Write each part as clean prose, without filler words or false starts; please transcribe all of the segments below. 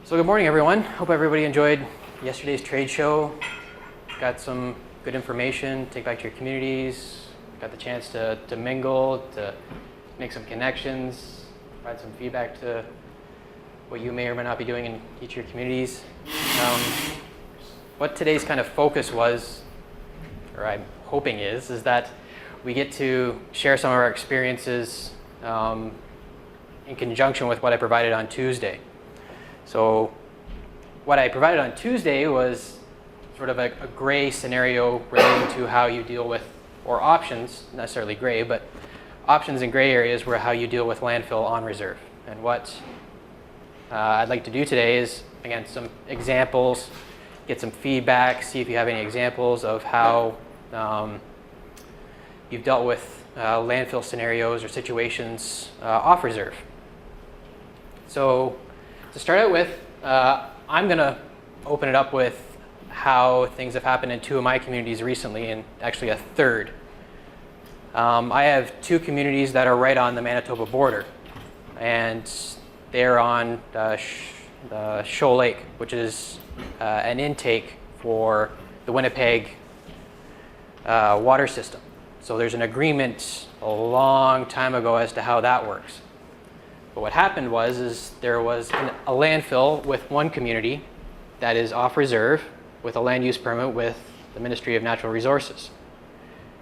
So good morning, everyone. Hope everybody enjoyed yesterday's trade show. Got some good information, take back to your communities. Got the chance to mingle, to make some connections, provide some feedback to what you may or may not be doing in each of your communities. What today's kind of focus was, or I'm hoping is that we get to share some of our experiences in conjunction with what I provided on Tuesday. So what I provided on Tuesday was sort of a gray scenario relating to how you deal with, or options, not necessarily gray, but options in gray areas were how you deal with landfill on reserve. And what I'd like to do today is, again, some examples, get some feedback, see if you have any examples of how you've dealt with landfill scenarios or situations off reserve. So to start out with, I'm going to open it up with how things have happened in two of my communities recently, and actually a third. I have two communities that are right on the Manitoba border, and they're on Shoal Lake, which is an intake for the Winnipeg water system. So there's an agreement a long time ago as to how that works. But what happened was there was a landfill with one community that is off reserve with a land use permit with the Ministry of Natural Resources.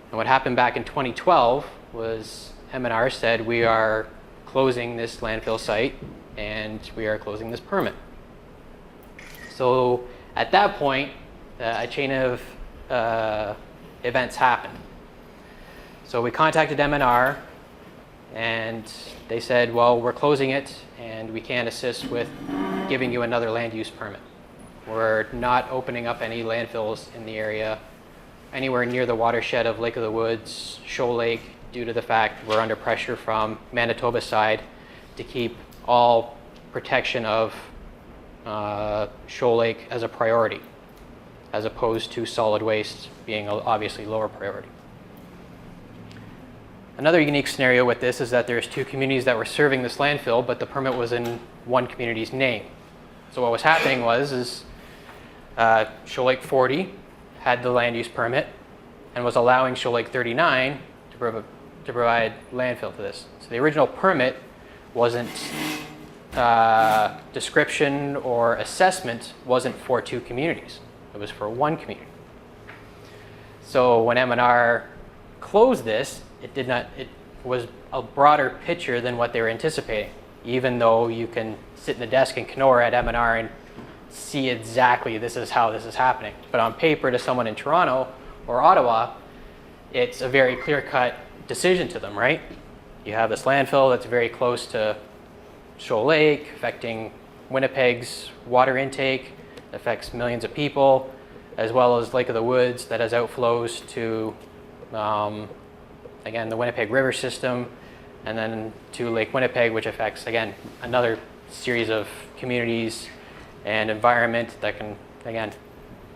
And what happened back in 2012 was M&R said, we are closing this landfill site and we are closing this permit. So at that point, a chain of events happened. So we contacted M&R and they said, well, we're closing it and we can't assist with giving you another land use permit. We're not opening up any landfills in the area anywhere near the watershed of Lake of the Woods, Shoal Lake, due to the fact we're under pressure from Manitoba side to keep all protection of Shoal Lake as a priority, as opposed to solid waste being obviously lower priority. Another unique scenario with this is that there's two communities that were serving this landfill, but the permit was in one community's name. So what was happening was Shoal Lake 40 had the land use permit and was allowing Shoal Lake 39 to provide landfill to this. So the original permit wasn't description or assessment wasn't for two communities. It was for one community. So when M&R closed this, it was a broader picture than what they were anticipating, even though you can sit in the desk in Kenora at M&R and see exactly this is how this is happening. But on paper to someone in Toronto or Ottawa, it's a very clear-cut decision to them, right? You have this landfill that's very close to Shoal Lake, affecting Winnipeg's water intake, affects millions of people, as well as Lake of the Woods that has outflows to again, the Winnipeg River system, and then to Lake Winnipeg, which affects, again, another series of communities and environment that can, again,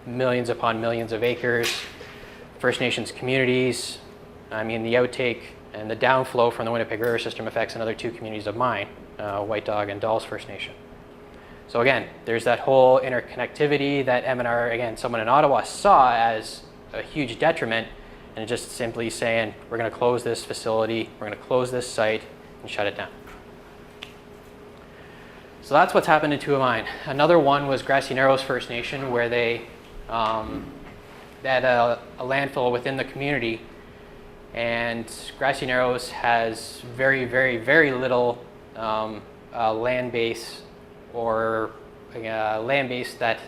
millions upon millions of acres, First Nations communities. I mean, the outtake and the downflow from the Winnipeg River system affects another two communities of mine, White Dog and Dawes First Nation. So again, there's that whole interconnectivity that M&R, again, someone in Ottawa saw as a huge detriment, and just simply saying, we're going to close this facility, we're going to close this site, and shut it down. So that's what's happened in two of mine. Another one was Grassy Narrows First Nation, where they had a landfill within the community, and Grassy Narrows has very, very, very little land base, or land base that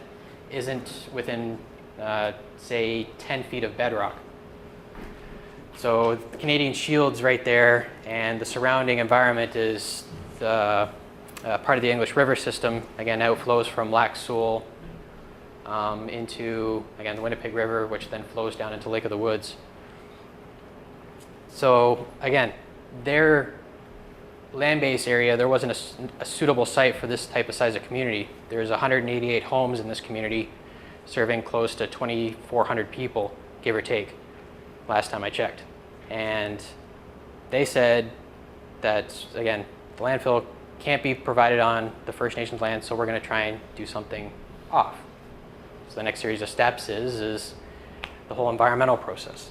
isn't within, say, 10 feet of bedrock. So the Canadian Shield's right there, and the surrounding environment is the part of the English River system, again, outflows from Lac Seul into, again, the Winnipeg River, which then flows down into Lake of the Woods. So again, their land base area, there wasn't a suitable site for this type of size of community. There's 188 homes in this community, serving close to 2,400 people, give or take, last time I checked. And they said that, again, the landfill can't be provided on the First Nations land, so we're going to try and do something off. So the next series of steps is the whole environmental process.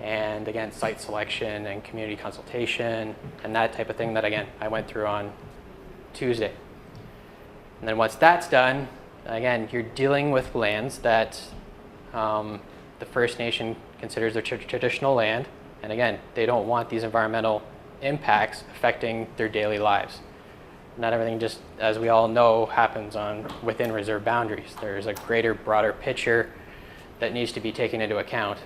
And again, site selection and community consultation and that type of thing that, again, I went through on Tuesday. And then once that's done, again, you're dealing with lands that the First Nation considers their traditional land. And again, they don't want these environmental impacts affecting their daily lives. Not everything, just as we all know, happens within reserve boundaries. There's a greater, broader picture that needs to be taken into account.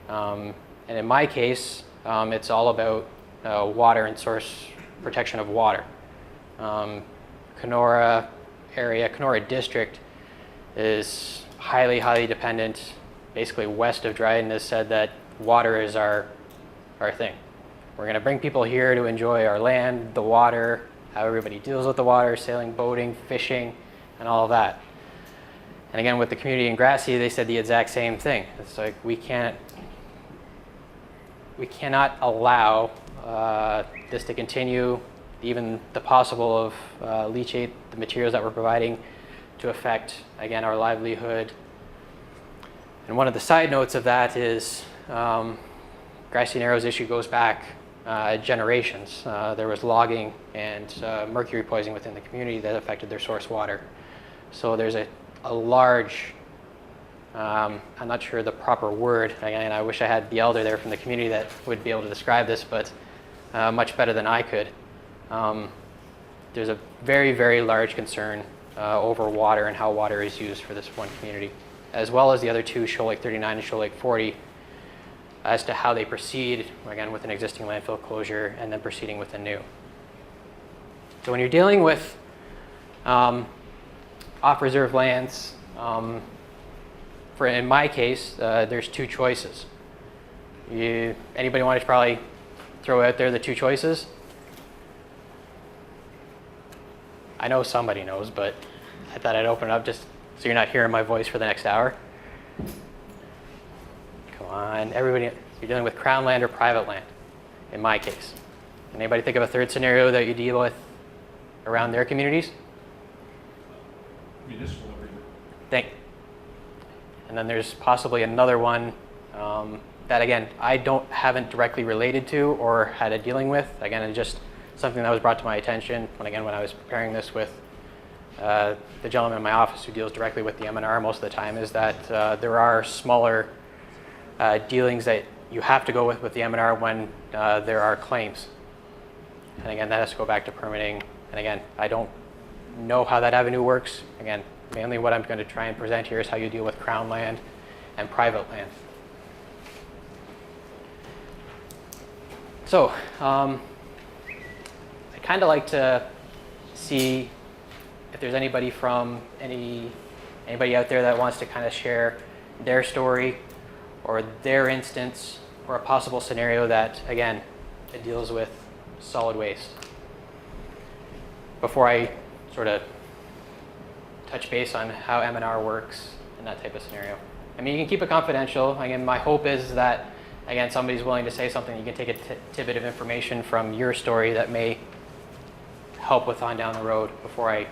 And in my case, it's all about water and source protection of water. Kenora area, Kenora district is highly, highly dependent. Basically west of Dryden has said that water is our thing. We're going to bring people here to enjoy our land, the water, how everybody deals with the water, sailing, boating, fishing, and all of that. And again, with the community in Grassy, they said the exact same thing. It's like we cannot allow this to continue, even the possible of leachate, the materials that we're providing, to affect, again, our livelihood. And one of the side notes of that is Grassy Narrows issue goes back generations. There was logging and mercury poisoning within the community that affected their source water. So there's a large, I'm not sure the proper word, and I wish I had the elder there from the community that would be able to describe this, but much better than I could. There's a very, very large concern over water and how water is used for this one community, as well as the other two, Shoal Lake 39 and Shoal Lake 40, as to how they proceed, again, with an existing landfill closure and then proceeding with a new. So when you're dealing with off-reserve lands, in my case, there's two choices. Anybody want to probably throw out there the two choices? I know somebody knows, but I thought I'd open it up just so you're not hearing my voice for the next hour. Come on, everybody, you're dealing with Crown land or private land, in my case. Anybody think of a third scenario that you deal with around their communities? Municipal agreement. Thank you. And then there's possibly another one that, again, I haven't directly related to or had a dealing with. Again, it's just something that was brought to my attention when I was preparing this with the gentleman in my office who deals directly with the MNR most of the time, is that there are smaller dealings that you have to go with the MNR when there are claims. And again, that has to go back to permitting. And again, I don't know how that avenue works. Again, mainly what I'm going to try and present here is how you deal with Crown land and private land. So, I kind of like to see if there's anybody from anybody out there that wants to kind of share their story or their instance or a possible scenario that, again, it deals with solid waste. Before I sort of touch base on how M&R works in that type of scenario. I mean, you can keep it confidential. Again, my hope is that, again, somebody's willing to say something. You can take a tidbit of information from your story that may help with on down the road before I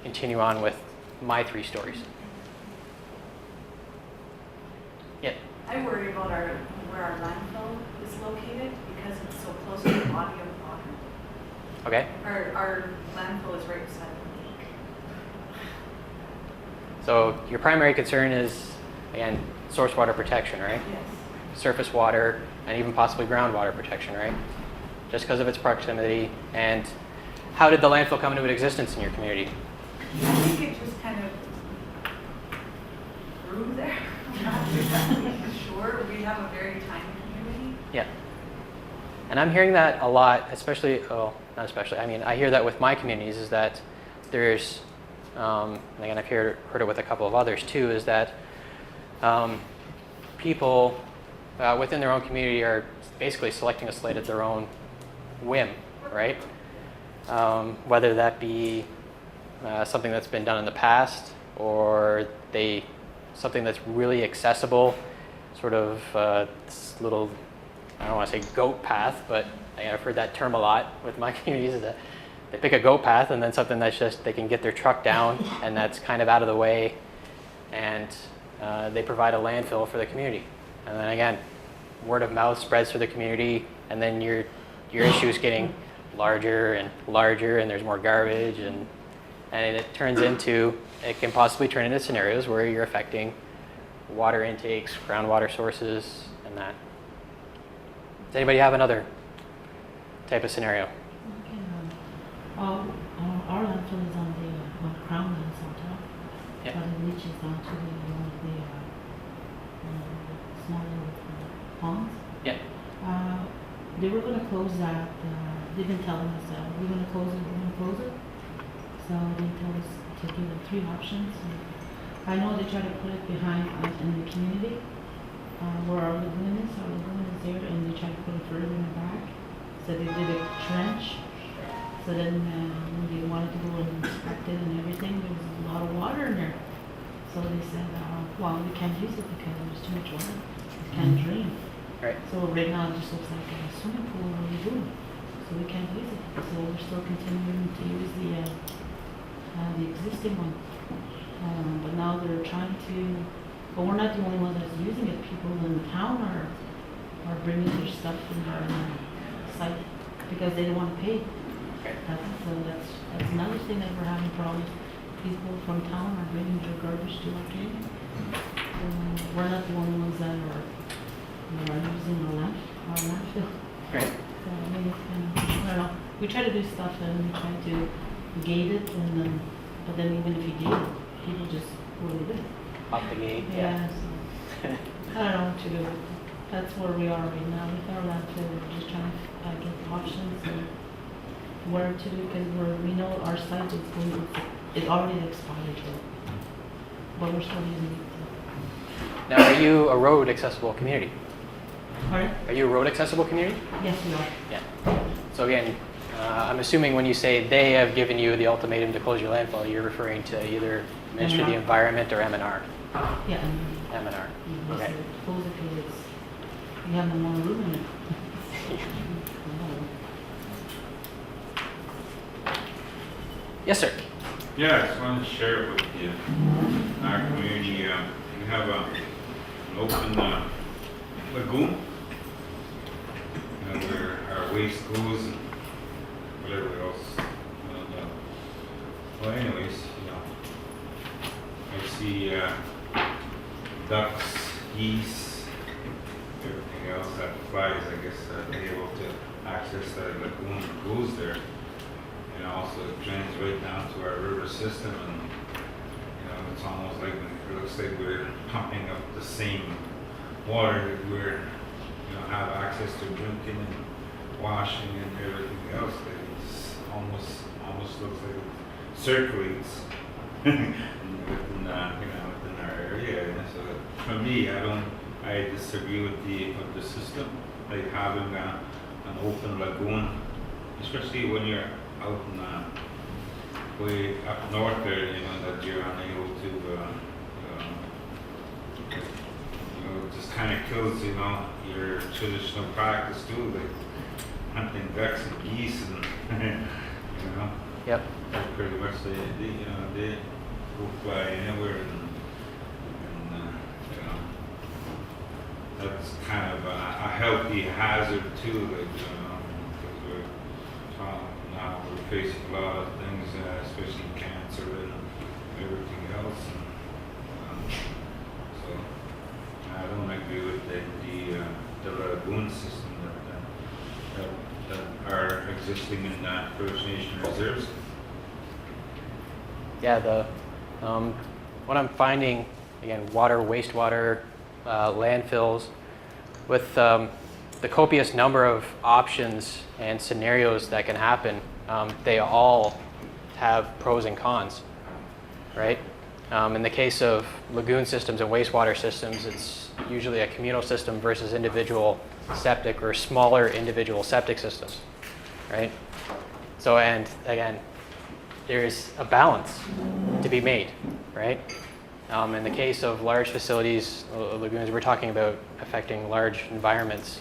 continue on with my three stories. Yeah. I worry about where our landfill is located because it's so close to the body of water. Okay. Our landfill is right beside the lake. So your primary concern is, again, source water protection, right? Yes. Surface water and even possibly groundwater protection, right? Just because of its proximity. And how did the landfill come into existence in your community? I think it just kind of grew there. I'm not exactly sure. We have a very tiny community. Yeah. And I'm hearing that a lot, especially, not especially, I mean, I hear that with my communities is that there's, and again, I've heard it with a couple of others too, is that people within their own community are basically selecting a slate at their own whim, right? Whether that be something that's been done in the past or something that's really accessible, sort of this little, I don't want to say goat path, but I've heard that term a lot with my communities, is that they pick a goat path and then something that's just they can get their truck down and that's kind of out of the way, and they provide a landfill for the community. And then again, word of mouth spreads through the community, and then your issue is getting larger and larger, and there's more garbage, and it turns into, it can possibly turn into scenarios where you're affecting water intakes, groundwater sources, and that. Does anybody have another type of scenario? Okay, our landfill is on the crown lands on top, Yep. but it reaches down to one of the small little ponds. Yeah. They were going to close that. They've been telling us that we're going to close it. We're going to close it. So they tell us to give them 3 options. And I know they try to put it behind in the community where our lagoon is. Our lagoon is there, and they try to put it further in the back. So they did a trench. So then when they wanted to go and inspect it and everything, there was a lot of water in there. So they said, well, we can't use it because there's too much water. It can't drain. Right. So right now it just looks like a swimming pool or a lagoon. So we can't use it. So we're still continuing to use the existing one. But now they're trying to, but we're not the only ones that's using it. People in the town are bringing their stuff in our site because they don't want to pay. Okay. So that's another thing that we're having problems. People from town are bringing their garbage to our drain. We're not the only ones that are using our landfill. Right. So I mean, it's kind of, I don't know. We try to do stuff and we try to gate it, and then, but then even if you gate it, people just leave it. Off the gate. Yeah. So, I don't know what to do. That's where we are right now with our landfill. We're just trying to get options and where to do, because we know our site is going. It already expired, but we're still using it. Now, are you a road accessible community? Pardon? Are you a road accessible community? Yes, we are. Yeah. So again, I'm assuming when you say they have given you the ultimatum to close your landfill, you're referring to either Ministry of the M&R. Environment or MNR. Yeah, and MNR. we Okay. said close it because it's, we have no more room in it. Yes, sir. Yeah, I just wanted to share it with you. Our community, we have an open lagoon, where our waste goes and whatever else. Well, anyways, I see ducks, geese, everything else that flies. I guess they're able to access the lagoon that goes there. And also it drains right down to our river system, and it's almost like it looks like we're pumping up the same water that we're have access to drinking and washing and everything else. That it's almost looks like it circulates within within our area. And so for me, I disagree with the system, like having an open lagoon, especially when you're out in way up north there, that you're unable to, it just kind of kills, your traditional practice too, like hunting ducks and geese and, Yep. pretty much they go fly anywhere, and that's kind of a healthy hazard too, like, because now we're facing a lot of things, especially cancer and everything else. And, so I don't agree with the lagoon system that are existing in First Nation reserves. Yeah, what I'm finding, again, water, wastewater, landfills, with the copious number of options and scenarios that can happen, they all have pros and cons, right? In the case of lagoon systems and wastewater systems, it's usually a communal system versus individual septic or smaller individual septic systems, right? So, and again, there's a balance to be made, right? In the case of large facilities, lagoons, we're talking about affecting large environments,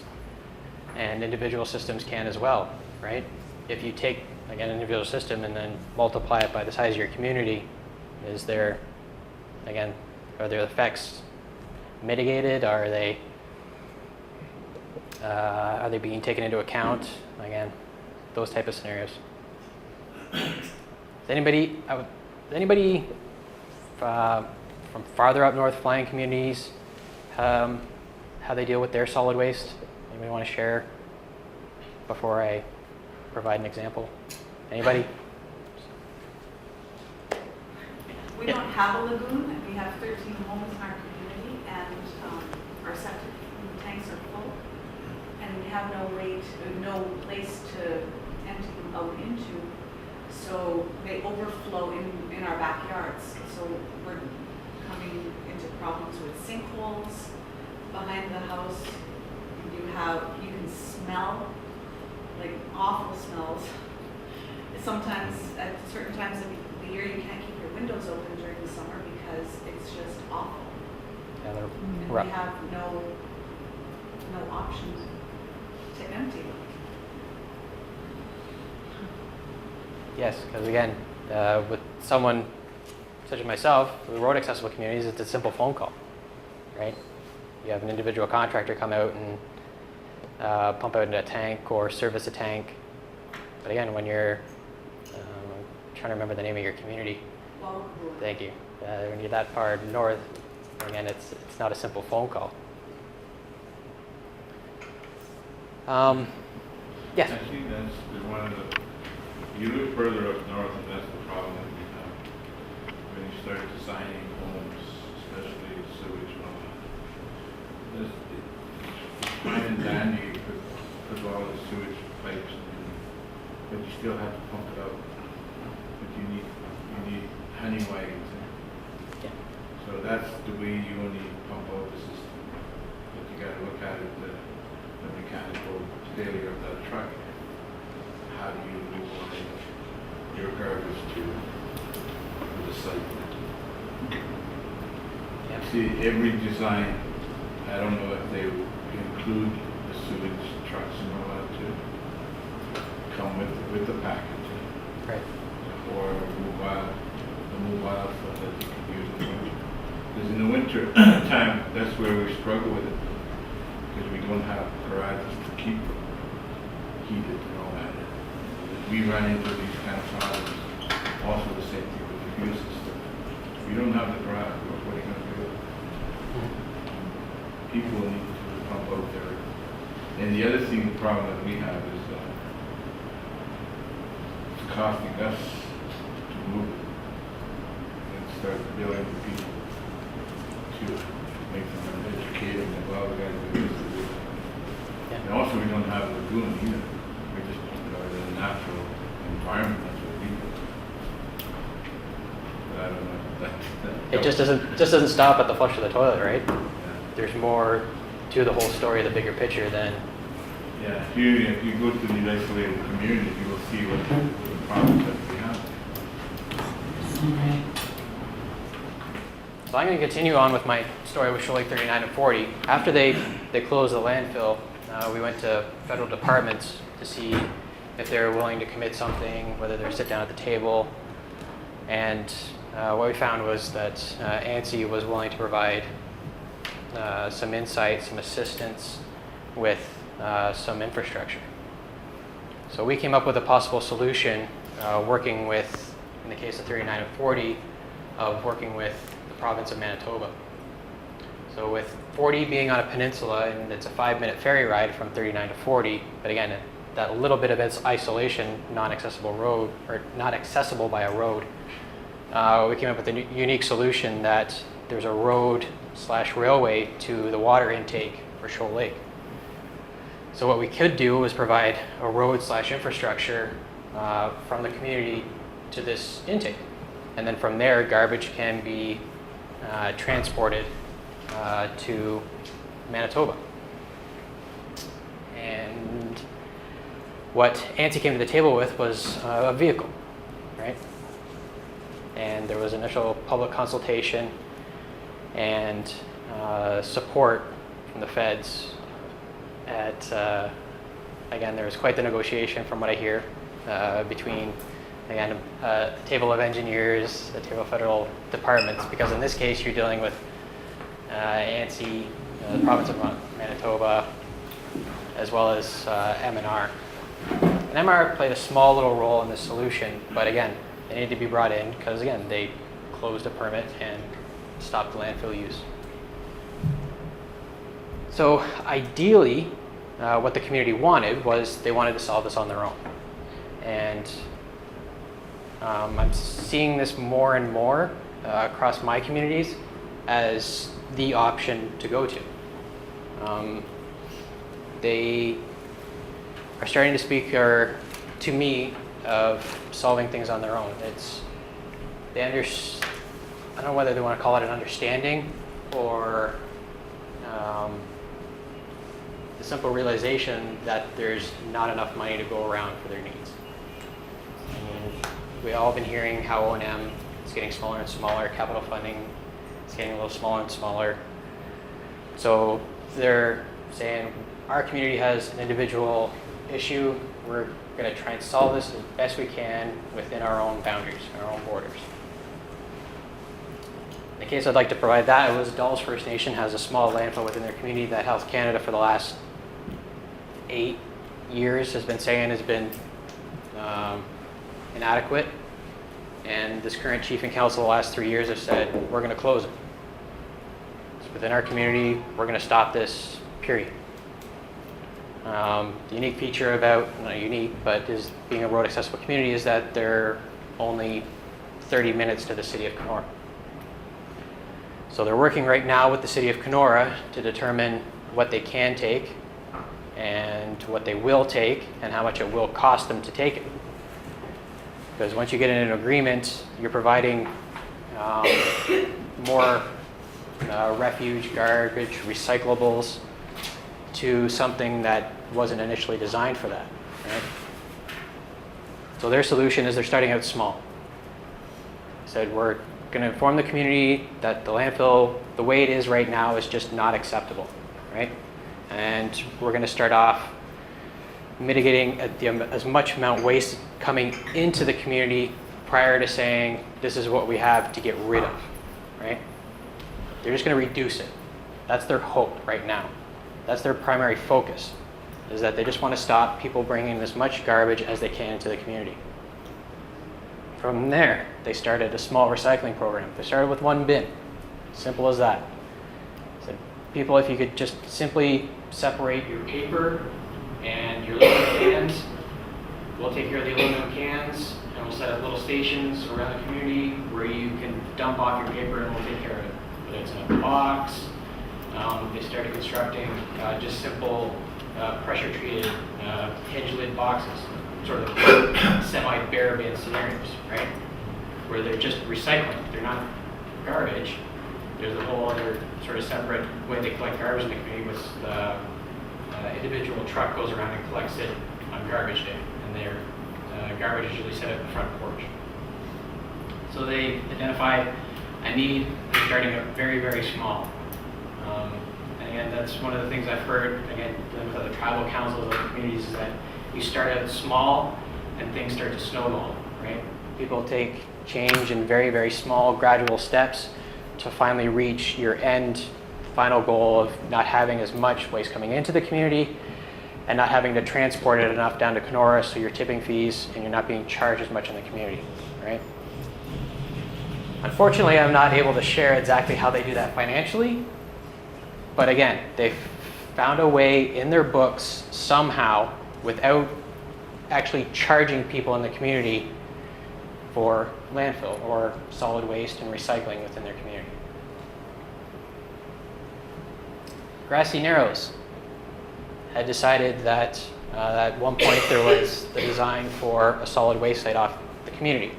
and individual systems can as well, right? if you take, again, an individual system and then multiply it by the size of your community, is there, again, are there effects mitigated? Are they being taken into account? Again, those type of scenarios. Does anybody from farther up north, flying communities, how they deal with their solid waste? Anybody want to share before I provide an example? Anybody? We don't have a lagoon. We have 13 homes in our community, and our septic tanks are full, and we have no place to empty them out into. So they overflow in our backyards. So we're coming into problems with sinkholes behind the house. You can smell like awful smells. Sometimes at certain times of the year you can't keep your windows open during the summer because it's just awful. Yeah, they're And rough. we have no options to empty them. Yes, because again, with someone such as myself, with road accessible communities, it's a simple phone call, right? You have an individual contractor come out and pump out into a tank or service a tank. But again, when you're trying to remember the name of your community, Well, thank you. When you're that far north, again, it's not a simple phone call. Yes. I think that's one of the, you look further up north and that's the problem that we have. When you start designing homes, especially sewage runoff, it's fine and dandy to put all the sewage pipes in, but you still have to pump it out. But you need honey wagons in. Yeah. So that's the way you only pump out the system. But you gotta look at it, the mechanical failure of that truck. How do you move on your garbage to the site? Yeah. See, every design, I don't know if they would include the sewage trucks and all that too. Come with the package. Right. Or the mobile so that you can use it in winter. Because in the winter time, that's where we struggle with it. Because we don't have garages to keep heated and all that. We run into these kind of problems. Also the same thing with the fuel system. If you don't have the garage, what are you going to do? People need to pump out there. And the other thing, the problem that we have is it's costing us to move it and start billing the people to make them educated and well, we got to do this. Yeah. And also, we don't have a lagoon either. We just put it out in a natural environment. That's what we do. But I don't know. It just doesn't stop at the flush of the toilet, right? Yeah. There's more to the whole story, the bigger picture than. Yeah. If you go to these isolated communities, you will see what the problems that we have. So I'm going to continue on with my story with Shoal Lake 39 and 40. After they closed the landfill, we went to federal departments to see if they were willing to commit something, whether they'd sit down at the table. And what we found was that ANSI was willing to provide some insight, some assistance with some infrastructure. So we came up with a possible solution, working with, in the case of 39 and 40, of working with the province of Manitoba. So with 40 being on a peninsula, and it's a 5-minute ferry ride from 39 to 40, but again, that little bit of its isolation, non-accessible road, or not accessible by a road, we came up with a unique solution that there's a road/railway to the water intake for Shoal Lake. So what we could do was provide a road/infrastructure from the community to this intake. And then from there, garbage can be transported to Manitoba. And what ANSI came to the table with was a vehicle, right? And there was initial public consultation and support from the feds at again, there was quite the negotiation from what I hear between, again, a table of engineers, a table of federal departments, because in this case you're dealing with ANSI, the province of Manitoba, as well as M&R. And M&R played a small little role in this solution, but again, they need to be brought in because, again, they closed a permit and stopped the landfill use. So ideally, what the community wanted was they wanted to solve this on their own. And I'm seeing this more and more across my communities as the option to go to. They are starting to speak to me of solving things on their own. I don't know whether they want to call it an understanding or the simple realization that there's not enough money to go around for their needs. I mean, we've all been hearing how O&M is getting smaller and smaller, capital funding is getting a little smaller and smaller. So they're saying, our community has an individual issue, we're going to try and solve this as best we can within our own boundaries, our own borders. The case I'd like to provide that was Dawes First Nation has a small landfill within their community that Health Canada for the last 8 years has been saying has been inadequate. And this current chief and council the last 3 years have said, we're going to close it. It's within our community, we're going to stop this, period. The unique feature about, not unique, but is being a road accessible community is that they're only 30 minutes to the city of Kenora. So they're working right now with the city of Kenora to determine what they can take and what they will take and how much it will cost them to take it. Because once you get in an agreement, you're providing more refuge, garbage, recyclables to something that wasn't initially designed for that, right? So their solution is they're starting out small. Said we're going to inform the community that the landfill, the way it is right now, is just not acceptable, right? And we're going to start off mitigating as much amount waste coming into the community prior to saying this is what we have to get rid of, right? They're just going to reduce it. That's their hope right now. That's their primary focus, is that they just want to stop people bringing as much garbage as they can into the community. From there, they started a small recycling program. They started with 1 bin, simple as that. Said, people, if you could just simply separate your paper and your aluminum cans, we'll take care of the aluminum cans, and we'll set up little stations around the community where you can dump off your paper and we'll take care of it. Whether it's in a box, they started constructing just simple pressure-treated hinge lid boxes, sort of semi-bare bin scenarios, right? Where they're just recycling. They're not garbage. There's a whole other sort of separate way they collect garbage in the community with the individual truck goes around and collects it on garbage day. And their garbage is usually set at the front porch. So they identify a need. They're starting out very, very small. And again, that's one of the things I've heard, again, dealing with other tribal councils, other communities, is that you start out small and things start to snowball, right? People take change in very, very small, gradual steps to finally reach your final goal of not having as much waste coming into the community and not having to transport it enough down to Kenora so you're tipping fees and you're not being charged as much in the community, right? Unfortunately, I'm not able to share exactly how they do that financially, but again, they've found a way in their books somehow without actually charging people in the community for landfill or solid waste and recycling within their community. Grassy Narrows had decided that at one point there was the design for a solid waste site off the community,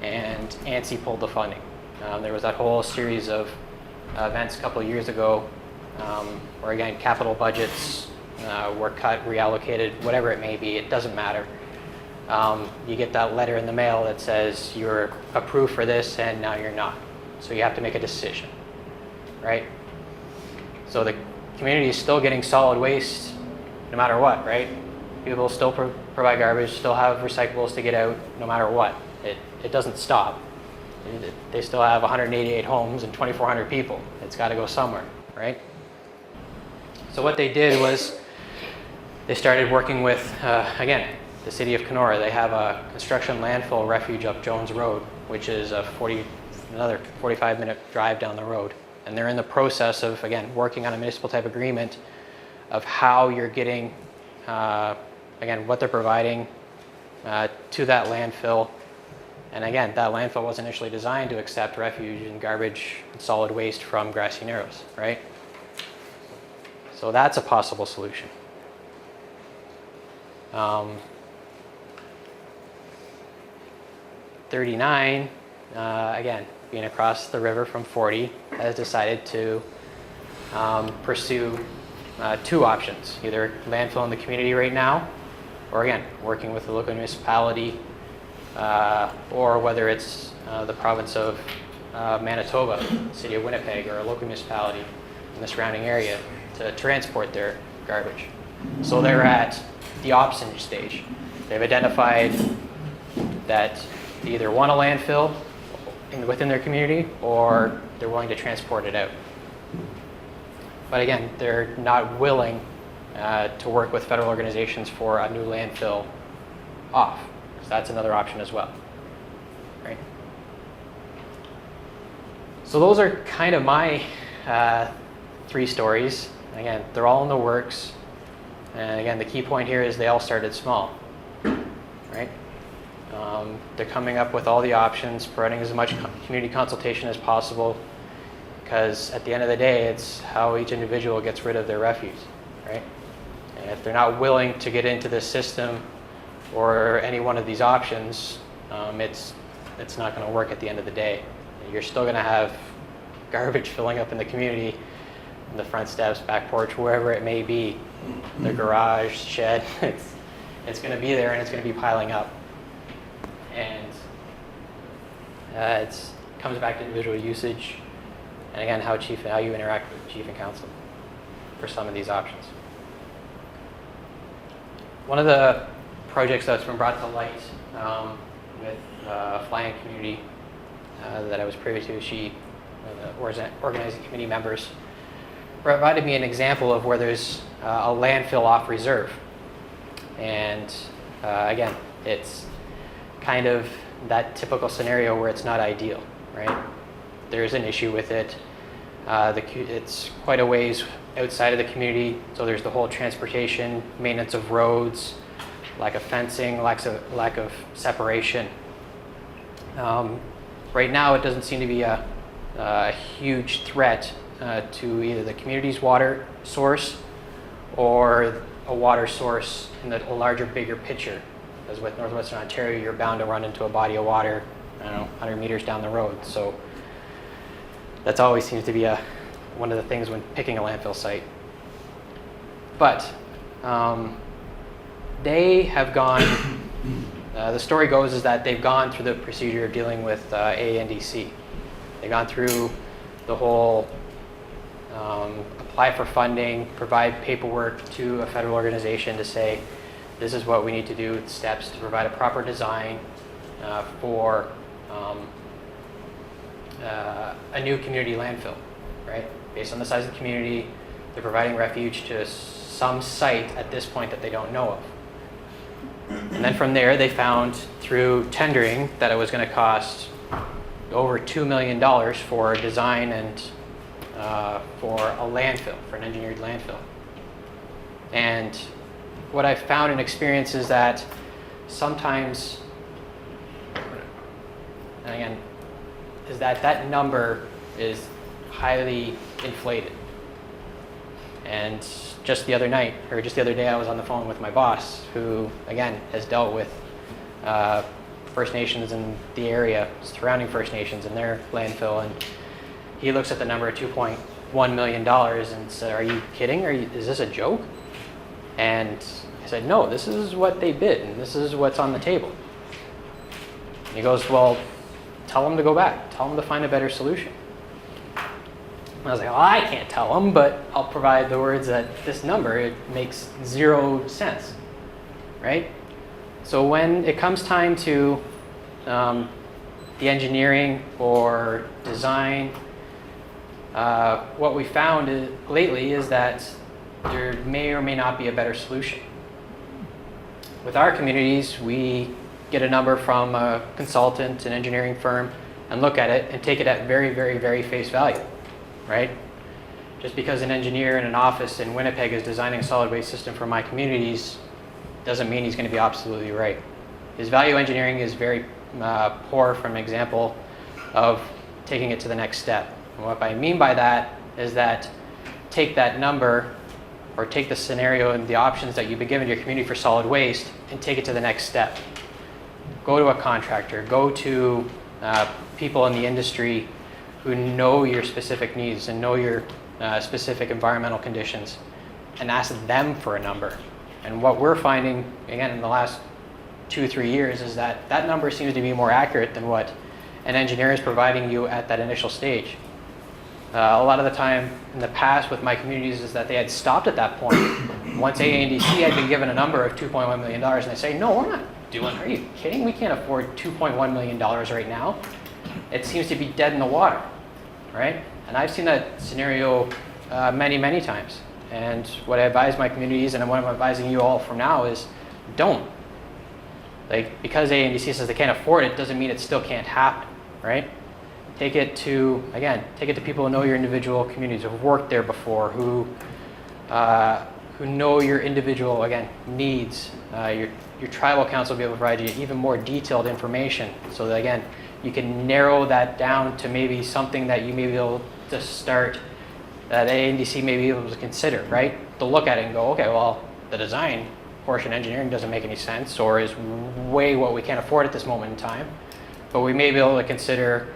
and ANSI pulled the funding. There was that whole series of events a couple of years ago where, again, capital budgets were cut, reallocated, whatever it may be, it doesn't matter. You get that letter in the mail that says you're approved for this and now you're not. So you have to make a decision, right? So the community is still getting solid waste no matter what, right? People still provide garbage, still have recyclables to get out no matter what. It doesn't stop. They still have 188 homes and 2,400 people. It's got to go somewhere, right? So what they did was they started working with, again, the city of Kenora. They have a construction landfill refuge up Jones Road, which is another 45-minute drive down the road. And they're in the process of, again, working on a municipal type agreement of how you're getting, again, what they're providing to that landfill. And again, that landfill was initially designed to accept refuse and garbage and solid waste from Grassy Narrows, right? So that's a possible solution. 39, again, being across the river from 40, has decided to pursue two options, either landfill in the community right now, or again, working with the local municipality, or whether it's the province of Manitoba, city of Winnipeg, or a local municipality in the surrounding area to transport their garbage. So they're at the option stage. They've identified that they either want a landfill within their community or they're willing to transport it out. But again, they're not willing to work with federal organizations for a new landfill off. So that's another option as well, right? So those are kind of my 3 stories. Again, they're all in the works. And again, the key point here is they all started small, right? They're coming up with all the options, providing as much community consultation as possible, because at the end of the day, it's how each individual gets rid of their refuse, right? And if they're not willing to get into this system or any one of these options, it's not going to work at the end of the day. You're still going to have garbage filling up in the community, in the front steps, back porch, wherever it may be, the garage, shed. It's going to be there and it's going to be piling up. And it comes back to individual usage, and again, how you interact with chief and council for some of these options. One of the projects that's been brought to light with Flying Community that I was privy to, the organizing committee members provided me an example of where there's a landfill off reserve. And again, it's kind of that typical scenario where it's not ideal, right? There's an issue with it. It's quite a ways outside of the community, so there's the whole transportation, maintenance of roads, lack of fencing, lack of separation. Right now, it doesn't seem to be a huge threat to either the community's water source or a water source in a larger, bigger picture. Because with Northwestern Ontario, you're bound to run into a body of water, 100 meters down the road. So that's always seems to be one of the things when picking a landfill site. But they have gone, the story goes is that they've gone through the procedure of dealing with ANDC. They've gone through the whole apply for funding, provide paperwork to a federal organization to say, this is what we need to do, steps to provide a proper design for a new community landfill, right? Based on the size of the community, they're providing refuge to some site at this point that they don't know of. And then from there, they found through tendering that it was going to cost over $2 million for design and for a landfill, for an engineered landfill. And what I've found in experience is that sometimes, and again, is that number is highly inflated. And just the other day, I was on the phone with my boss, who, again, has dealt with First Nations in the area, surrounding First Nations and their landfill, and he looks at the number of $2.1 million and said, "Are you kidding? Is this a joke?" And I said, "No, this is what they bid, and this is what's on the table." And he goes, "Well, tell them to go back. Tell them to find a better solution." And I was like, "Well, I can't tell them, but I'll provide the words that this number, it makes 0 sense." right? So when it comes time to the engineering or design, what we found lately is that there may or may not be a better solution. With our communities, we get a number from a consultant, an engineering firm, and look at it and take it at very, very, very face value, right? Just because an engineer in an office in Winnipeg is designing a solid waste system for my communities doesn't mean he's going to be absolutely right. His value engineering is very poor from an example of taking it to the next step. And what I mean by that is that take that number or take the scenario and the options that you've been given to your community for solid waste and take it to the next step. Go to a contractor, go to people in the industry who know your specific needs and know your specific environmental conditions and ask them for a number. And what we're finding, again, in the last 2-3 years is that that number seems to be more accurate than what an engineer is providing you at that initial stage. A lot of the time in the past with my communities is that they had stopped at that point. Once ANDC had been given a number of $2.1 million and they say, no, we're not doing, are you kidding? We can't afford $2.1 million right now. It seems to be dead in the water, right? And I've seen that scenario many, many times. And what I advise my communities and what I'm advising you all from now is don't. Like, because ANDC says they can't afford it doesn't mean it still can't happen, right? Take it to people who know your individual communities, who've worked there before, who know your individual, again, needs. Your tribal council will be able to provide you even more detailed information so that, again, you can narrow that down to maybe something that you may be able to start, that ANDC may be able to consider, right? To look at it and go, okay, well, the design portion engineering doesn't make any sense or is way what we can't afford at this moment in time. But we may be able to consider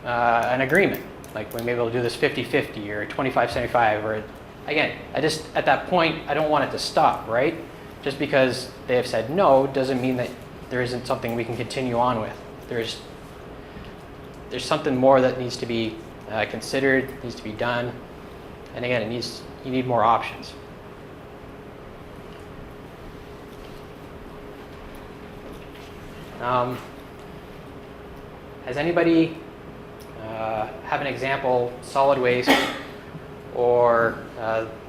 an agreement. Like we may be able to do this 50-50 or 25-75 or, again, at that point, I don't want it to stop, right? Just because they have said no doesn't mean that there isn't something we can continue on with. There's something more that needs to be considered, needs to be done. And again, you need more options. Has anybody have an example, solid waste or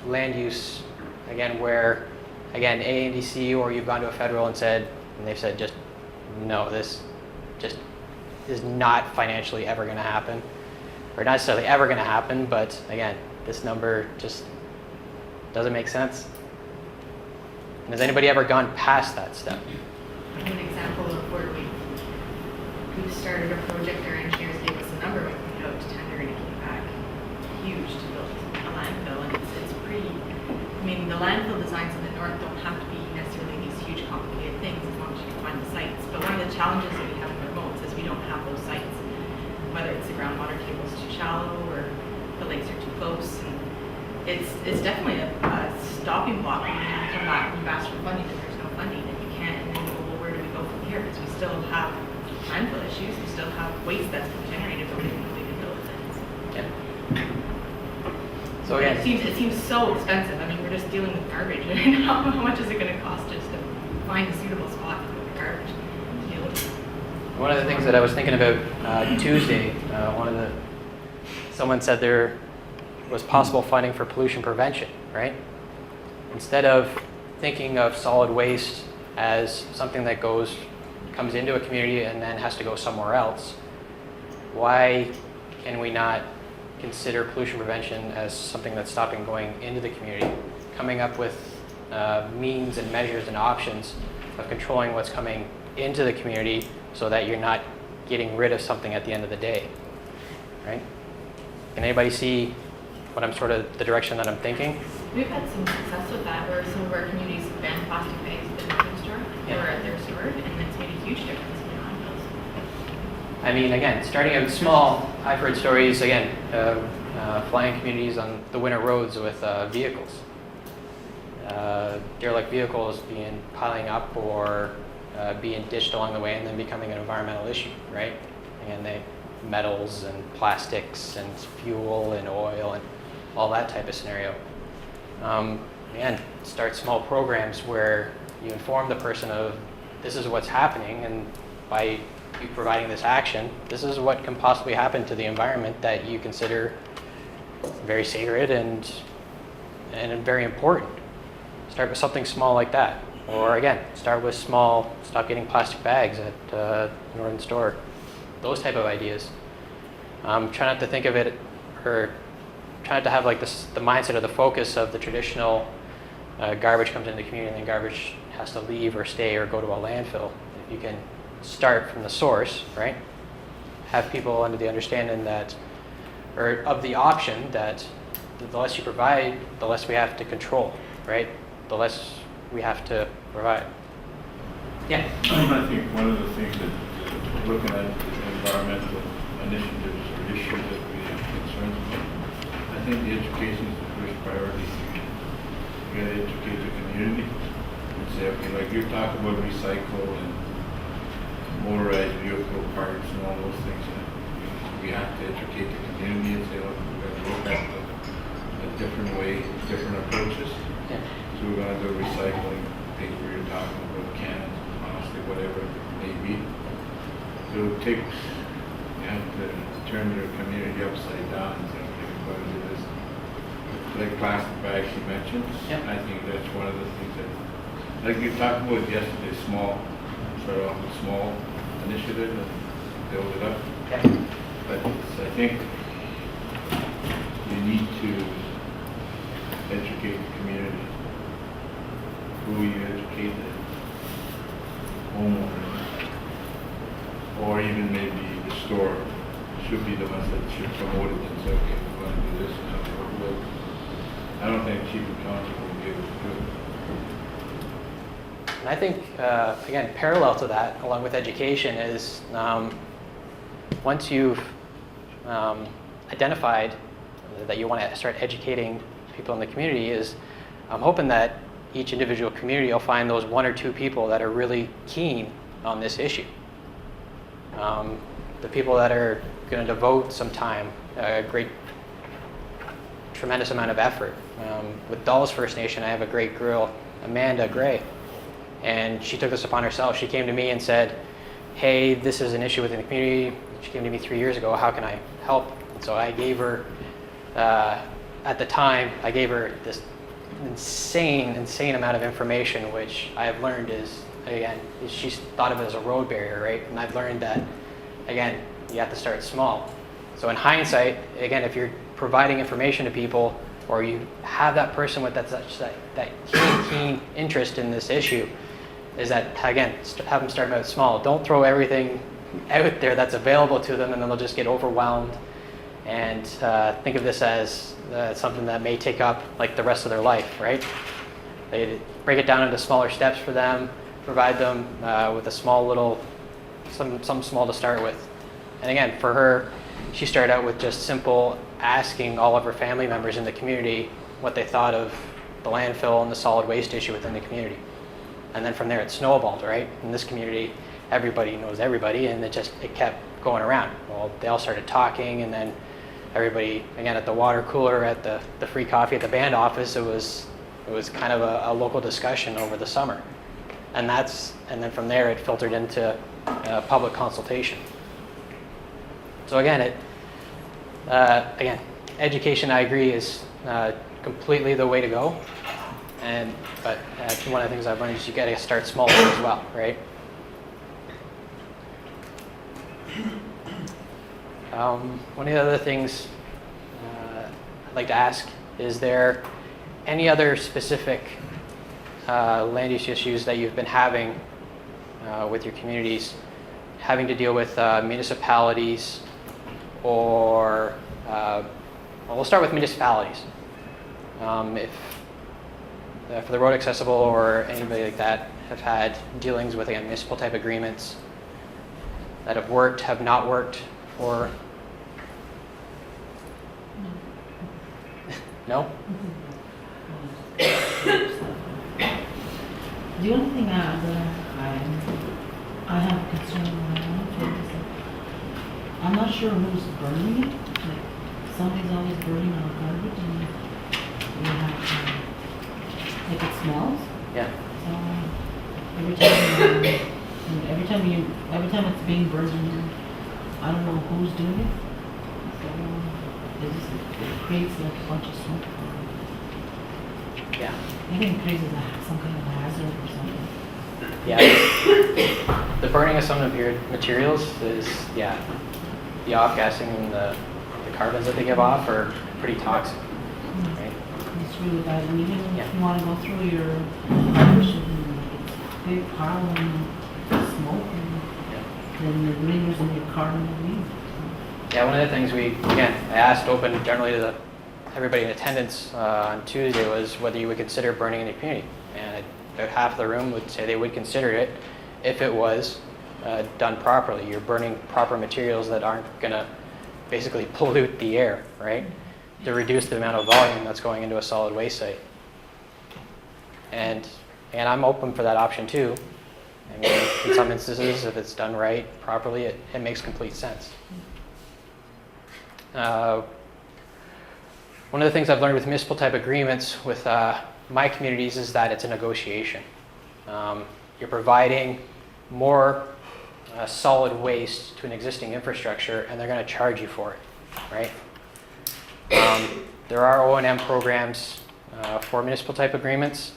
land use, again, where, again, ANDC or you've gone to a federal and they've said just, no, this just is not financially ever going to happen, or not necessarily ever going to happen, but again, this number just doesn't make sense? And has anybody ever gone past that step? An example of where we started a project, our engineers gave us a number, we put it out to tender and it came back huge to build a landfill, and it's pretty, I mean, the landfill designs in the north don't have to be necessarily these huge complicated things as long as you can find the sites. But one of the challenges that we have in remotes is we don't have those sites, whether it's the groundwater table is too shallow or the lakes are too close. And it's definitely a stopping block when you come back and you've asked for funding and there's no funding and you can't, and then you go, well, where do we go from here? Because we still have landfill issues, we still have waste that's been generated, but we don't know what we can do with it. Yeah. So again, it seems so expensive. I mean, we're just dealing with garbage. How much is it going to cost us to find a suitable spot for the garbage to deal with? one of the things that I was thinking about Tuesday, someone said there was possible funding for pollution prevention, right? Instead of thinking of solid waste as something that comes into a community and then has to go somewhere else, why can we not consider pollution prevention as something that's stopping going into the community, coming up with means and measures and options of controlling what's coming into the community so that you're not getting rid of something at the end of the day, right? Can anybody see what I'm the direction that I'm thinking? We've had some success with that, where some of our communities have banned plastic bags at the dumping store or at their store, and it's made a huge difference in landfills. I mean, again, starting out small, I've heard stories, again, flying communities on the winter roads with vehicles. Derelict vehicles piling up or being ditched along the way and then becoming an environmental issue, right? And metals and plastics and fuel and oil and all that type of scenario. Again, start small programs where you inform the person of this is what's happening, and by you providing this action, this is what can possibly happen to the environment that you consider very sacred and very important. Start with something small like that. Or again, start with small, stop getting plastic bags at Northern Store. Those type of ideas. Try not to think of it, or try not to have like this, the mindset or the focus of the traditional garbage comes into the community and then garbage has to leave or stay or go to a landfill. If you can start from the source, right? Have people under the understanding that, or of the option that the less you provide, the less we have to control, right? The less we have to provide. Yeah. I think one of the things that looking at the environmental initiatives or issues that we have concerns about, I think the education is the first priority. You got to educate the community and say, okay, like you talk about recycle and motorized vehicle parts and all those things. We have to educate the community and say, look, we're going to look at a different way, different approaches. Yeah. So we're going to do recycling, paper, you're talking about cans, plastic, whatever it may be. So it takes, you have to turn your community upside down and say, okay, we're going to do this. Like plastic bags you mentioned, Yeah. I think that's one of the things that, like you talked about yesterday, start off with small initiative and build it up. Okay. But I think you need to educate the community. Who you educate, the homeowners, or even maybe the store should be the ones that should promote it and say, okay, we're going to do this now. I don't think chief and council will be able to do it. And I think, again, parallel to that, along with education, is once you've identified that you want to start educating people in the community, is I'm hoping that each individual community will find those one or two people that are really keen on this issue. The people that are going to devote some time, a tremendous amount of effort. With Dulles First Nation, I have a great girl, Amanda Gray, and she took this upon herself. She came to me and said, hey, this is an issue within the community. She came to me 3 years ago, how can I help? And so I gave her, at the time, I gave her this insane amount of information, which I have learned is, again, she's thought of it as a road barrier, right? And I've learned that, again, you have to start small. So in hindsight, again, if you're providing information to people, or you have that person with that keen interest in this issue, is that, again, have them start out small. Don't throw everything out there that's available to them, and then they'll just get overwhelmed and think of this as something that may take up like the rest of their life, right? They break it down into smaller steps for them, provide them with a small little, some small to start with. And again, for her, she started out with just simple asking all of her family members in the community what they thought of the landfill and the solid waste issue within the community. And then from there it snowballed, right? In this community, everybody knows everybody, and it kept going around. Well, they all started talking, and then everybody, again, at the water cooler, at the free coffee at the band office, it was kind of a local discussion over the summer. And then from there it filtered into public consultation. So again, education, I agree, is completely the way to go. But one of the things I've learned is you got to start small as well, right? One of the other things I'd like to ask, is there any other specific land use issues that you've been having with your communities, having to deal with municipalities, or well, we'll start with municipalities. If for the road accessible or anybody like that have had dealings with, again, municipal type agreements that have worked, have not worked, or no? The only thing that I have a concern with is that I'm not sure who's burning it. Like, somebody's always burning our garbage, and we have like it smells. Yeah. So every time it's being burned, I don't know who's doing it. So it creates like a bunch of smoke. Yeah. I think it creates some kind of hazard or something. Yeah. The burning of some of the materials is, yeah, the off-gassing and the carbons that they give off are pretty toxic. Right? It's really bad. And even Yeah. if you want to go through your garbage, it's a big pile of smoke, and then it lingers in your car and you leave. Yeah, one of the things I asked open generally to everybody in attendance on Tuesday was whether you would consider burning in the community. And about half of the room would say they would consider it if it was done properly. You're burning proper materials that aren't going to basically pollute the air, right? To reduce the amount of volume that's going into a solid waste site. And I'm open for that option too. I mean, in some instances, if it's done right, properly, it makes complete sense. One of the things I've learned with municipal type agreements with my communities is that it's a negotiation. You're providing more solid waste to an existing infrastructure, and they're going to charge you for it, right? There are O&M programs for municipal type agreements.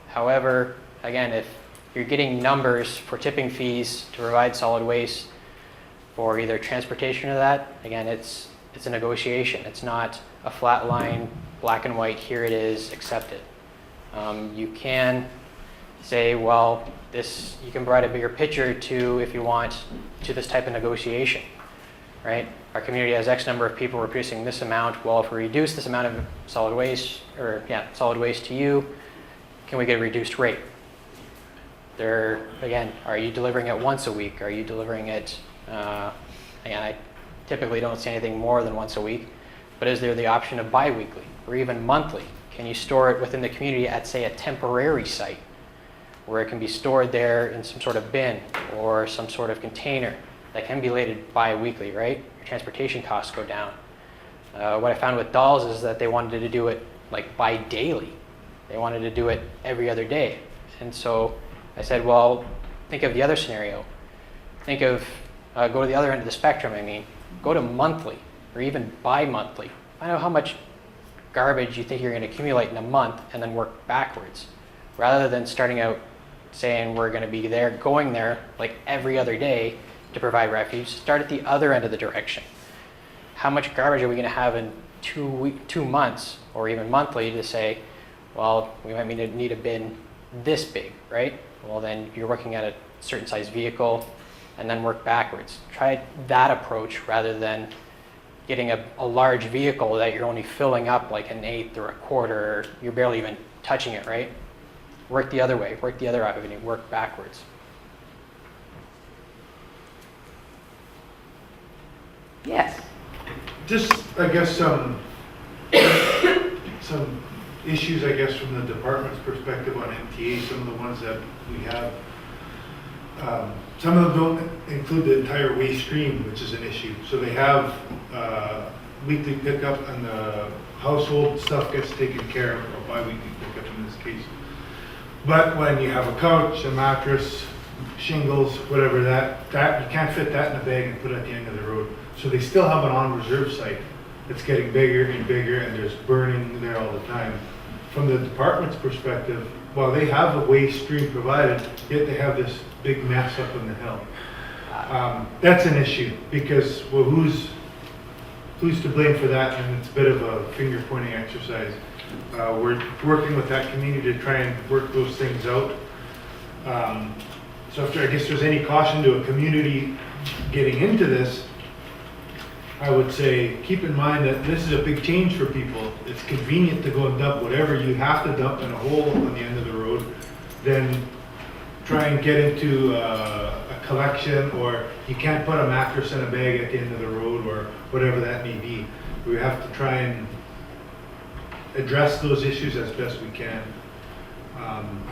However, again, if you're getting numbers for tipping fees to provide solid waste for either transportation or that, again, it's a negotiation. It's not a flat line, black and white, here it is, accept it. You can say, well, you can provide a bigger picture to, if you want, to this type of negotiation, right? Our community has X number of people, we're producing this amount. Well, if we reduce this amount of solid waste to you, can we get a reduced rate? Again, are you delivering it once a week? Are you delivering it, again, I typically don't see anything more than once a week, but is there the option of bi-weekly or even monthly? Can you store it within the community at, say, a temporary site where it can be stored there in some sort of bin or some sort of container that can be labeled bi-weekly, right? Your transportation costs go down. What I found with Dolls is that they wanted to do it like bi-daily. They wanted to do it every other day. And so I said, well, think of the other scenario. Think of, go to the other end of the spectrum, go to monthly or even bi-monthly. Find out how much garbage you think you're going to accumulate in a month and then work backwards. Rather than starting out saying we're going to be there, going there like every other day to provide refuge, start at the other end of the direction. How much garbage are we going to have in 2 months or even monthly to say, well, we might need a bin this big, right? Well, then you're looking at a certain size vehicle and then work backwards. Try that approach rather than getting a large vehicle that you're only filling up like an eighth or a quarter, or you're barely even touching it, right? Work the other way, work the other avenue, work backwards. Yes. Just, I guess, some issues, I guess, from the department's perspective on MTA, some of the ones that we have. Some of them don't include the entire waste stream, which is an issue. So they have weekly pickup and the household stuff gets taken care of, or bi-weekly pickup in this case. But when you have a couch, a mattress, shingles, whatever that you can't fit that in a bag and put it at the end of the road. So they still have an on-reserve site that's getting bigger and bigger, and there's burning there all the time. From the department's perspective, while they have a waste stream provided, yet they have this big mess up on the hill. That's an issue because, well, who's to blame for that? And it's a bit of a finger-pointing exercise. We're working with that community to try and work those things out. So if I guess there's any caution to a community getting into this, I would say keep in mind that this is a big change for people. It's convenient to go and dump whatever you have to dump in a hole on the end of the road, then try and get into a collection, or you can't put a mattress in a bag at the end of the road, or whatever that may be. We have to try and address those issues as best we can.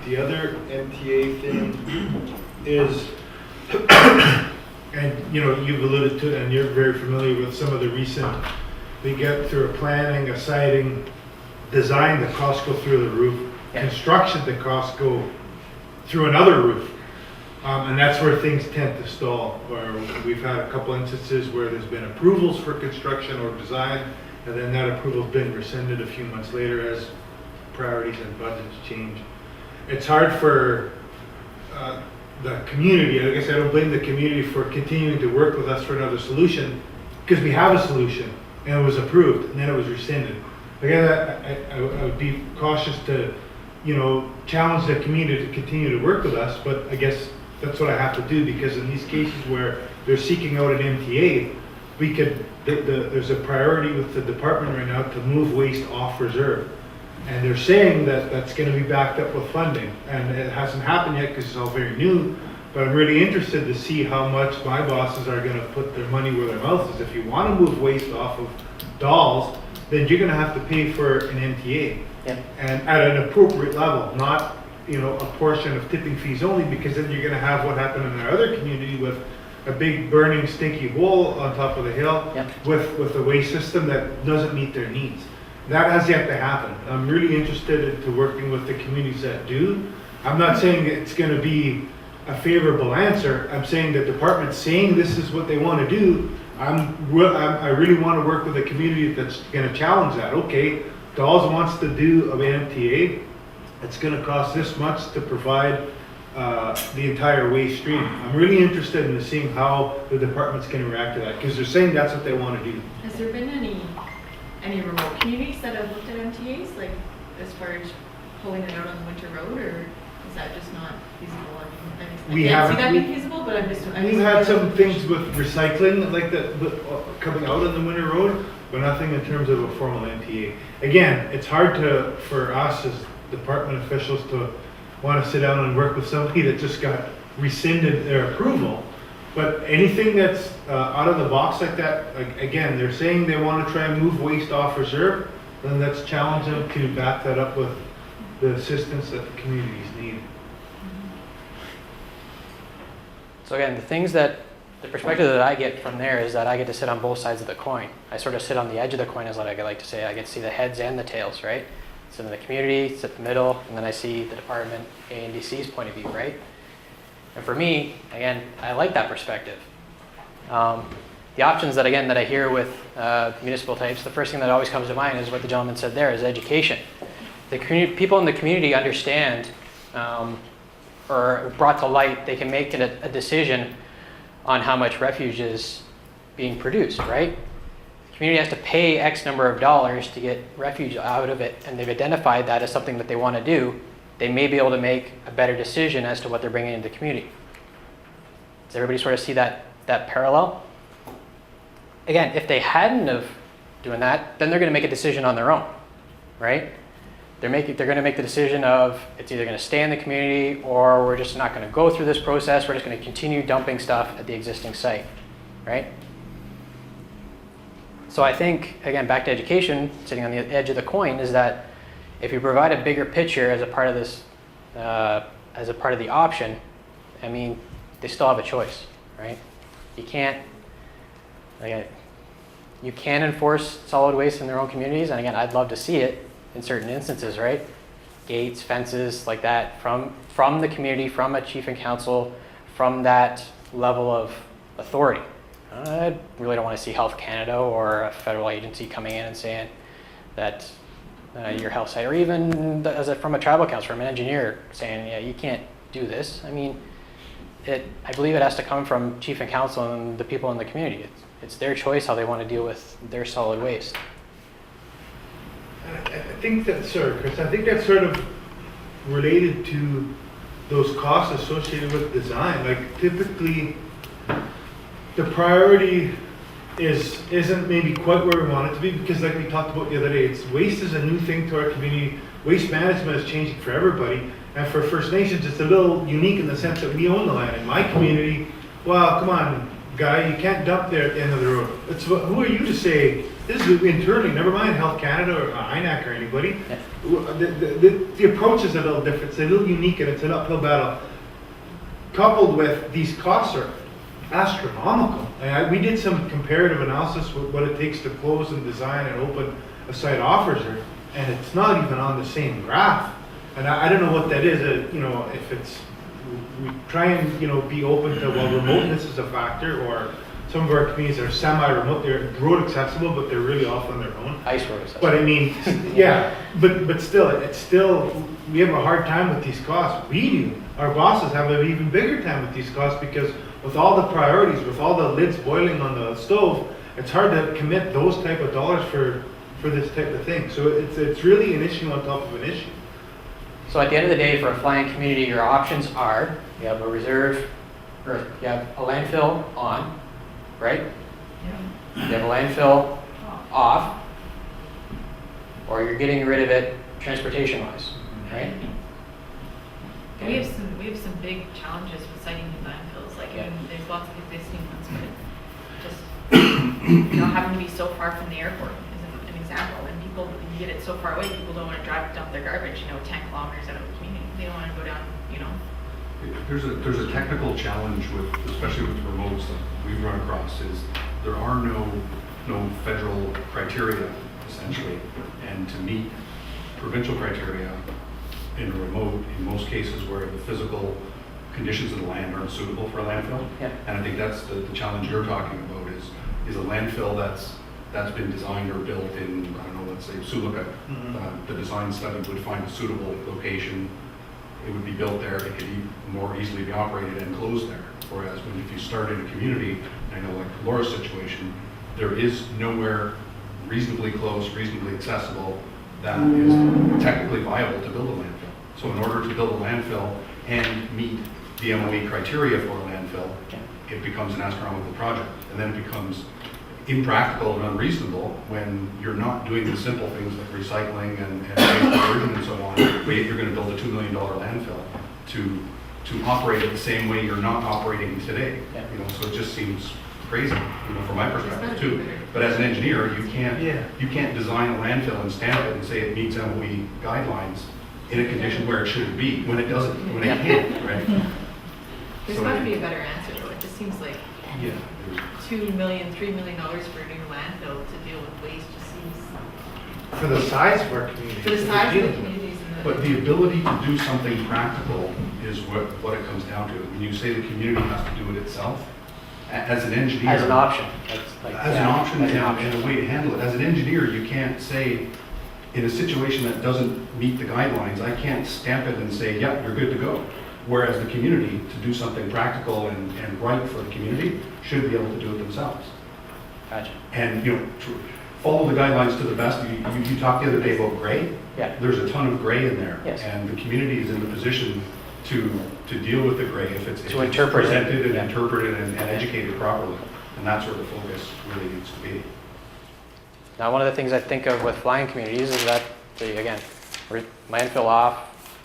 The other MTA thing is, and you've alluded to it, and you're very familiar with some of the recent, they get through a planning, a siding, design, the costs go through the roof, Yeah. construction, the costs go through another roof. And that's where things tend to stall, where we've had a couple instances where there's been approvals for construction or design, and then that approval's been rescinded a few months later as priorities and budgets change. It's hard for the community, I guess I don't blame the community for continuing to work with us for another solution, because we have a solution, and it was approved, and then it was rescinded. Again, I would be cautious to, challenge the community to continue to work with us, but I guess that's what I have to do, because in these cases where they're seeking out an MTA, we could, there's a priority with the department right now to move waste off reserve. And they're saying that that's going to be backed up with funding, and it hasn't happened yet because it's all very new, but I'm really interested to see how much my bosses are going to put their money where their mouth is. If you want to move waste off of dolls, then you're going to have to pay for an MTA. Yep. And at an appropriate level, not a portion of tipping fees only, because then you're going to have what happened in our other community with a big burning stinky hole on top of the hill. Yep. with a waste system that doesn't meet their needs. That has yet to happen. I'm really interested into working with the communities that do. I'm not saying it's going to be a favorable answer. I'm saying the department's saying this is what they want to do. I really want to work with a community that's going to challenge that. Okay, Dawes wants to do an MTA. It's going to cost this much to provide the entire waste stream. I'm really interested in seeing how the department's going to react to that, because they're saying that's what they want to do. Has there been any remote communities that have looked at MTAs, like as far as pulling it out on the winter road, or is that just not feasible? I can't see that being feasible, but We've had some things with recycling like that coming out on the winter road, but nothing in terms of a formal MTA. Again, it's hard for us as department officials to want to sit down and work with somebody that just got rescinded their approval. But anything that's out of the box like that, again, they're saying they want to try and move waste off reserve, then let's challenge them to back that up with the assistance that the communities need. So again, the perspective that I get from there is that I get to sit on both sides of the coin. I sort of sit on the edge of the coin, is what I like to say. I get to see the heads and the tails, right? Sit in the community, sit in the middle, and then I see the department A and DC's point of view, right? And for me, again, I like that perspective. The options that I hear with municipal types, the first thing that always comes to mind is what the gentleman said there, is education. The people in the community understand, or brought to light, they can make a decision on how much refuge is being produced, right? The community has to pay X number of dollars to get refuge out of it, and they've identified that as something that they want to do. They may be able to make a better decision as to what they're bringing into the community. Does everybody sort of see that parallel? Again, if they hadn't have doing that, then they're going to make a decision on their own, right? They're going to make the decision of it's either going to stay in the community, or we're just not going to go through this process. We're just going to continue dumping stuff at the existing site, right? So I think, again, back to education, sitting on the edge of the coin, is that if you provide a bigger picture as a part of this, as a part of the option, I mean, they still have a choice, right? You can't, you can enforce solid waste in their own communities, and again, I'd love to see it in certain instances, right? Gates, fences, like that, from the community, from a chief and council, from that level of authority. I really don't want to see Health Canada or a federal agency coming in and saying that your health site, or even from a tribal council, from an engineer saying, yeah, you can't do this. I mean, I believe it has to come from chief and council and the people in the community. It's their choice how they want to deal with their solid waste. I think that's, sorry, Chris, I think that's sort of related to those costs associated with design. Like typically, the priority isn't maybe quite where we want it to be, because like we talked about the other day, waste is a new thing to our community. Waste management is changing for everybody, and for First Nations, it's a little unique in the sense that we own the land. In my community, well, come on, guy, you can't dump there at the end of the road. Who are you to say this is internally? Never mind Health Canada or INAC or anybody. Yeah. The approach is a little different. It's a little unique, and it's an uphill battle. Coupled with these costs are astronomical. We did some comparative analysis with what it takes to close and design and open a site off reserve, and it's not even on the same graph. And I don't know what that is. If it's we try and, be open to, well, remoteness is a factor, or some of our communities are semi-remote, they're road accessible, but they're really off on their own. Ice roads. But I mean, yeah, but still, we have a hard time with these costs. We do. Our bosses have an even bigger time with these costs because with all the priorities, with all the lids boiling on the stove, it's hard to commit those type of dollars for this type of thing. So it's really an issue on top of an issue. So at the end of the day, for a flying community, your options are, you have a reserve, or you have a landfill on, right? Yeah. You have a landfill off, or you're getting rid of it transportation-wise, right? We have some big challenges with siting new landfills, like, Yeah. there's lots of existing ones, but just, having to be so far from the airport is an example, and people, you get it so far away, people don't want to drive to dump their garbage, 10 kilometers out of the community, they don't want to go down, There's a technical challenge with, especially with remotes that we've run across, is there are no federal criteria essentially, and to meet provincial criteria in a remote, in most cases where the physical conditions of the land aren't suitable for a landfill. Yeah. And I think that's the challenge you're talking about is a landfill that's been designed or built in, I don't know, let's say Suluca. The design study would find a suitable location. It would be built there. It could more easily be operated and closed there. Whereas if you start in a community, I know like Laura's situation, there is nowhere reasonably close, reasonably accessible that is technically viable to build a landfill. So in order to build a landfill and meet the MOE criteria for a landfill, it becomes an astronomical project. And then it becomes impractical and unreasonable when you're not doing the simple things like recycling and waste diversion and so on, but yet you're going to build a $2 million landfill to operate it the same way you're not operating today. Yeah. So it just seems crazy, from my perspective too. But as an engineer, you can't design a landfill and stamp it and say it meets MOE guidelines in a condition where it should be when it doesn't, when it can't, right? there's So got to be a better answer though, it just seems like Yeah. $2 million, $3 million for a new landfill to deal with waste just seems, For the size of our community. for the size of the communities and the. But the ability to do something practical is what it comes down to. When you say the community has to do it itself, as an engineer. As an option. That's like, As an yeah, option as an option. and a way to handle it. As an engineer, you can't say, in a situation that doesn't meet the guidelines, I can't stamp it and say, yeah, you're good to go. Whereas the community, to do something practical and right for the community, should be able to do it themselves. Gotcha. And, to follow the guidelines to the best. You talked the other day about gray. Yeah. There's a ton of gray in there. Yes. And the community is in the position to deal with the gray if it's interpret it. presented and Yeah. interpreted and educated properly. And that's where the focus really needs to be. Now, one of the things I think of with flying communities is that, again, landfill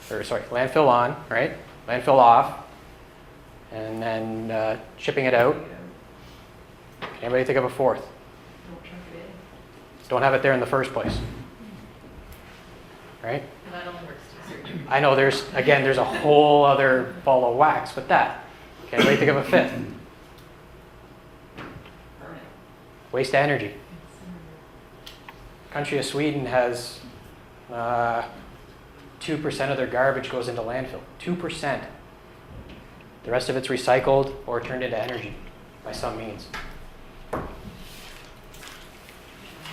landfill on, right? Landfill off, and then shipping it out. Can anybody think of a fourth? Don't truck it in. Don't have it there in the first place, right? And that only works to a certain. I know there's a whole other ball of wax with that. Can anybody think of a fifth? Waste to energy. Country of Sweden has 2% of their garbage goes into landfill. 2%. The rest of it's recycled or turned into energy by some means.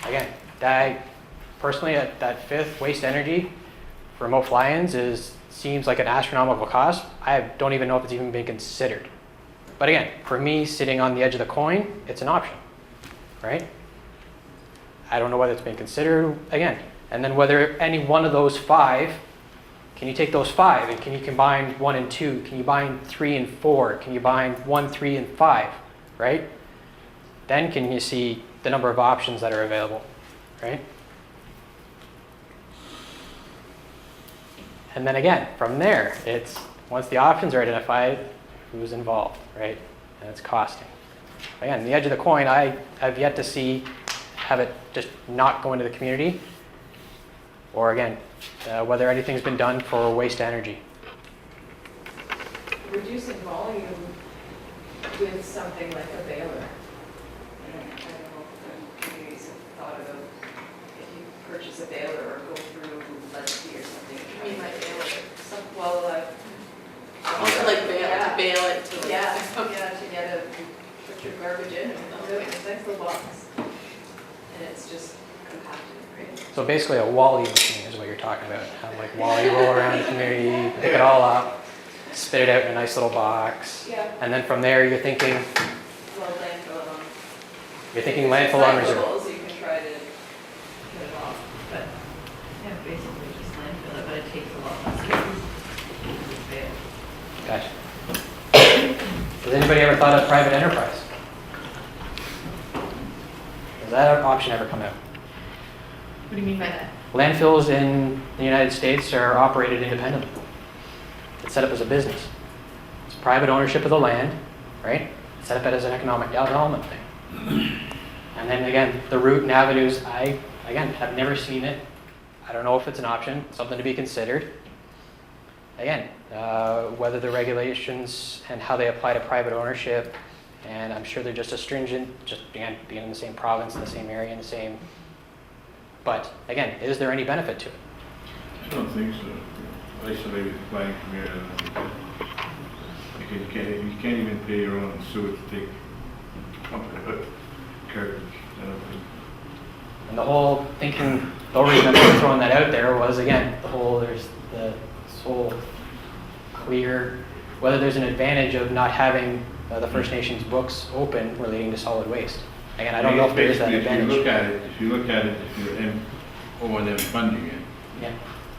Again, personally, that fifth, waste energy for remote fly-ins seems like an astronomical cost. I don't even know if it's even been considered. But again, for me, sitting on the edge of the coin, it's an option, right? I don't know whether it's been considered, again. And then whether any one of those five, can you take those five and can you combine 1 and 2? Can you combine 3 and 4? Can you combine 1, 3, and 5, right? Then can you see the number of options that are available, right? And then again, from there, it's once the options are identified, who's involved, right? And it's costing. Again, the edge of the coin, I've yet to have it just not go into the community, or again, whether anything's been done for waste energy. Reducing volume with something like a baler. I don't know if communities have thought about if you purchase a baler or go through Leslie or something. You mean like baler? Well, like Yeah. bail it to. Yeah, to get a, put your garbage in, and do it in a nice little box. And it's just compacted, right? So basically a Wally machine is what you're talking about. Have like Wally roll around the community, pick it all up, spit it out in a nice little box. Yeah. And then from there, you're thinking Well, landfill on. landfill on reserve. Recyclables, you can try to get it off, but Yeah, basically just landfill it, but it takes a lot less care. Gotcha. Has anybody ever thought of private enterprise? Has that option ever come out? What do you mean by that? Landfills in the United States are operated independently. It's set up as a business. It's private ownership of the land, right? It's set up as an economic development thing. And then again, the route and avenues, I, again, have never seen it. I don't know if it's an option, something to be considered. Again, whether the regulations and how they apply to private ownership, and I'm sure they're just as stringent, just again, being in the same province, in the same area, in the same. But again, is there any benefit to it? I don't think so. Isolated planning community, I don't think so. Because you can't even pay your own sewage take, pump it out, garbage, I don't think. And the whole thinking, the whole reason I'm throwing that out there was, again, there's this whole clear, whether there's an advantage of not having the First Nations books open relating to solid waste. Again, I don't know if there is that Basically, advantage. If you look at it, if you're O&M funding it, Yeah,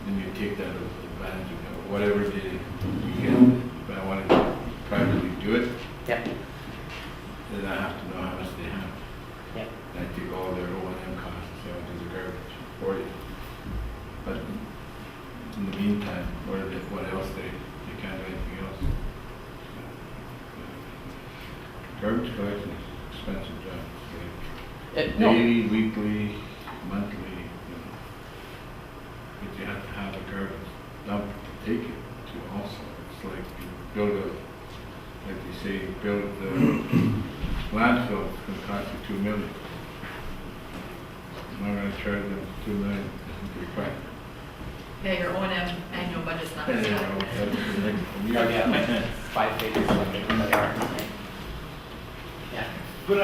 then you take that advantage of it. Whatever you get, if I want to privately do it, yeah, then I have to know how much they have. yeah. And I take all their O&M costs and say, I'll do the garbage for you. But in the meantime, what else they can't do anything else. Garbage collection is an expensive job. No. Daily, weekly, monthly, but you have to have a garbage dump to take it to also. It's like you build like you say, build the landfill, it's gonna cost you $2 million. I'm not gonna charge them $2 million, isn't be quite. Yeah, your O&M annual budget's not. Yeah, that's the next one. Oh, yeah, 5 figures, like they are. Yeah. But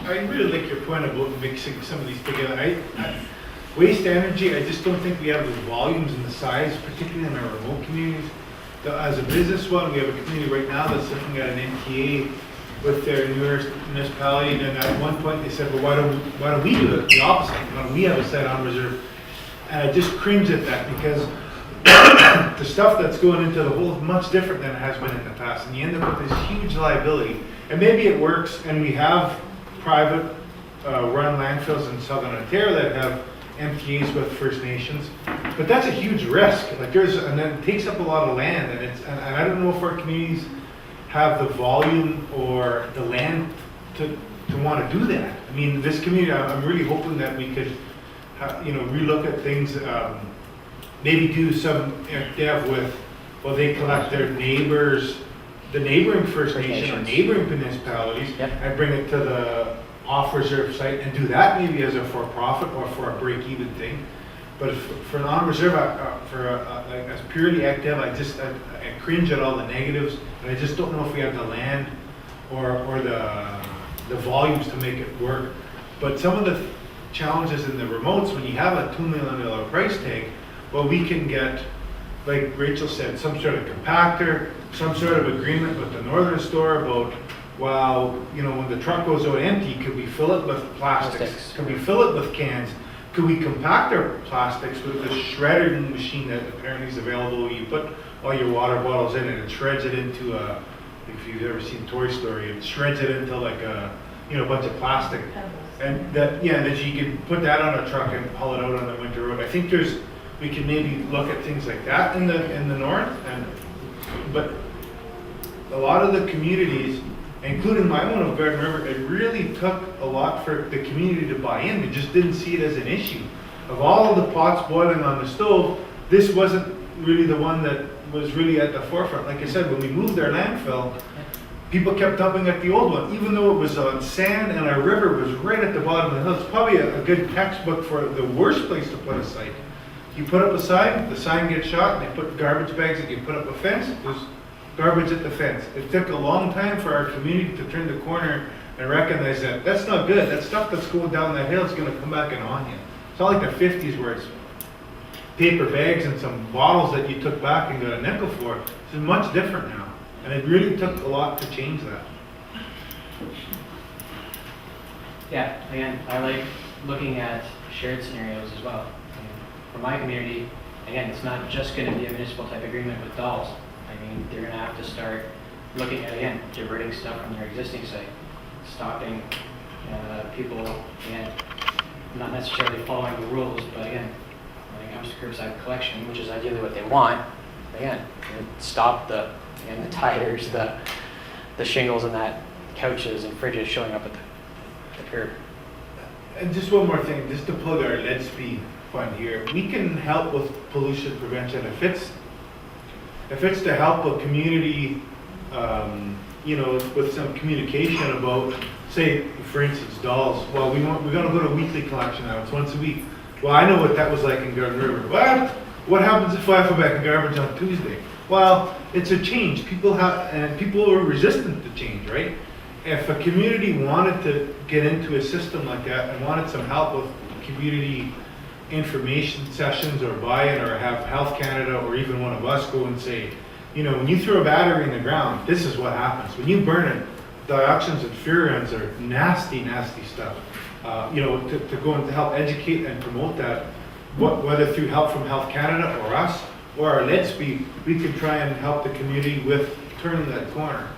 I really like your point about mixing some of these together. Waste energy, I just don't think we have the volumes and the size, particularly in our remote communities. As a business one, we have a community right now that's looking at an NTA with their newer municipality, and at one point they said, well, why don't we do it the opposite? Why don't we have a set on reserve? And I just cringe at that because the stuff that's going into the hole is much different than it has been in the past, and you end up with this huge liability. And maybe it works, and we have private run landfills in Southern Ontario that have MTAs with First Nations, but that's a huge risk. Like and it takes up a lot of land, and I don't know if our communities have the volume or the land to want to do that. I mean, this community, I'm really hoping that we could, relook at things. Maybe do some dev with, well, they collect their neighbors, the neighboring First Nation or neighboring municipalities, Yep. and bring it to the off-reserve site and do that maybe as a for-profit or for a break-even thing. But if, for non-reserve, like as purely active, I cringe at all the negatives, and I just don't know if we have the land or the volumes to make it work. But some of the challenges in the remotes, when you have a $2 million price tag, well, we can get, like Rachel said, some sort of compactor, some sort of agreement with the northern store about, well, when the truck goes out empty, could we fill it with plastics? Could we fill it with cans? Could we compact our plastics with the shredding machine that apparently is available? You put all your water bottles in and it shreds it into if you've ever seen Toy Story, it shreds it into like a bunch of plastic. And that you can put that on a truck and haul it out on the winter road. I think we can maybe look at things like that in the north, but a lot of the communities, including my own of Garden River, it really took a lot for the community to buy in. We just didn't see it as an issue. Of all of the pots boiling on the stove, this wasn't really the one that was really at the forefront. Like I said, when we moved our landfill, people kept dumping at the old one, even though it was on sand and our river was right at the bottom of the hill. It's probably a good textbook for the worst place to put a site. You put up a sign, the sign gets shot, they put garbage bags and you put up a fence, garbage at the fence. It took a long time for our community to turn the corner and recognize that that's not good. That stuff that's going down that hill is going to come back and haunt you. It's not like the 50s where it's paper bags and some bottles that you took back and got a nickel for. It's much different now. And it really took a lot to change that. Yeah, again, I like looking at shared scenarios as well. For my community, again, it's not just going to be a municipal type agreement with dolls. I mean, they're going to have to start looking at, again, diverting stuff from their existing site, stopping people, again, not necessarily following the rules, but again, when it comes to curbside collection, which is ideally what they want, again, stop the tires, the shingles and that couches and fridges showing up at the curb. And just one more thing, just to plug our lead speed fund here, we can help with pollution prevention if it's to help a community, with some communication about, say, for instance, dolls. Well, we're going to go to weekly collection now. It's once a week. Well, I know what that was like in Garden River. What happens if I fill back of garbage on Tuesday? Well, it's a change. People are resistant to change, right? If a community wanted to get into a system like that and wanted some help with community information sessions or buy-in, or have Health Canada or even one of us go and say, when you throw a battery in the ground, this is what happens. When you burn it, dioxins and furans are nasty, nasty stuff. To go and to help educate and promote that, whether through help from Health Canada or us or our lead speed, we can try and help the community with turning that corner.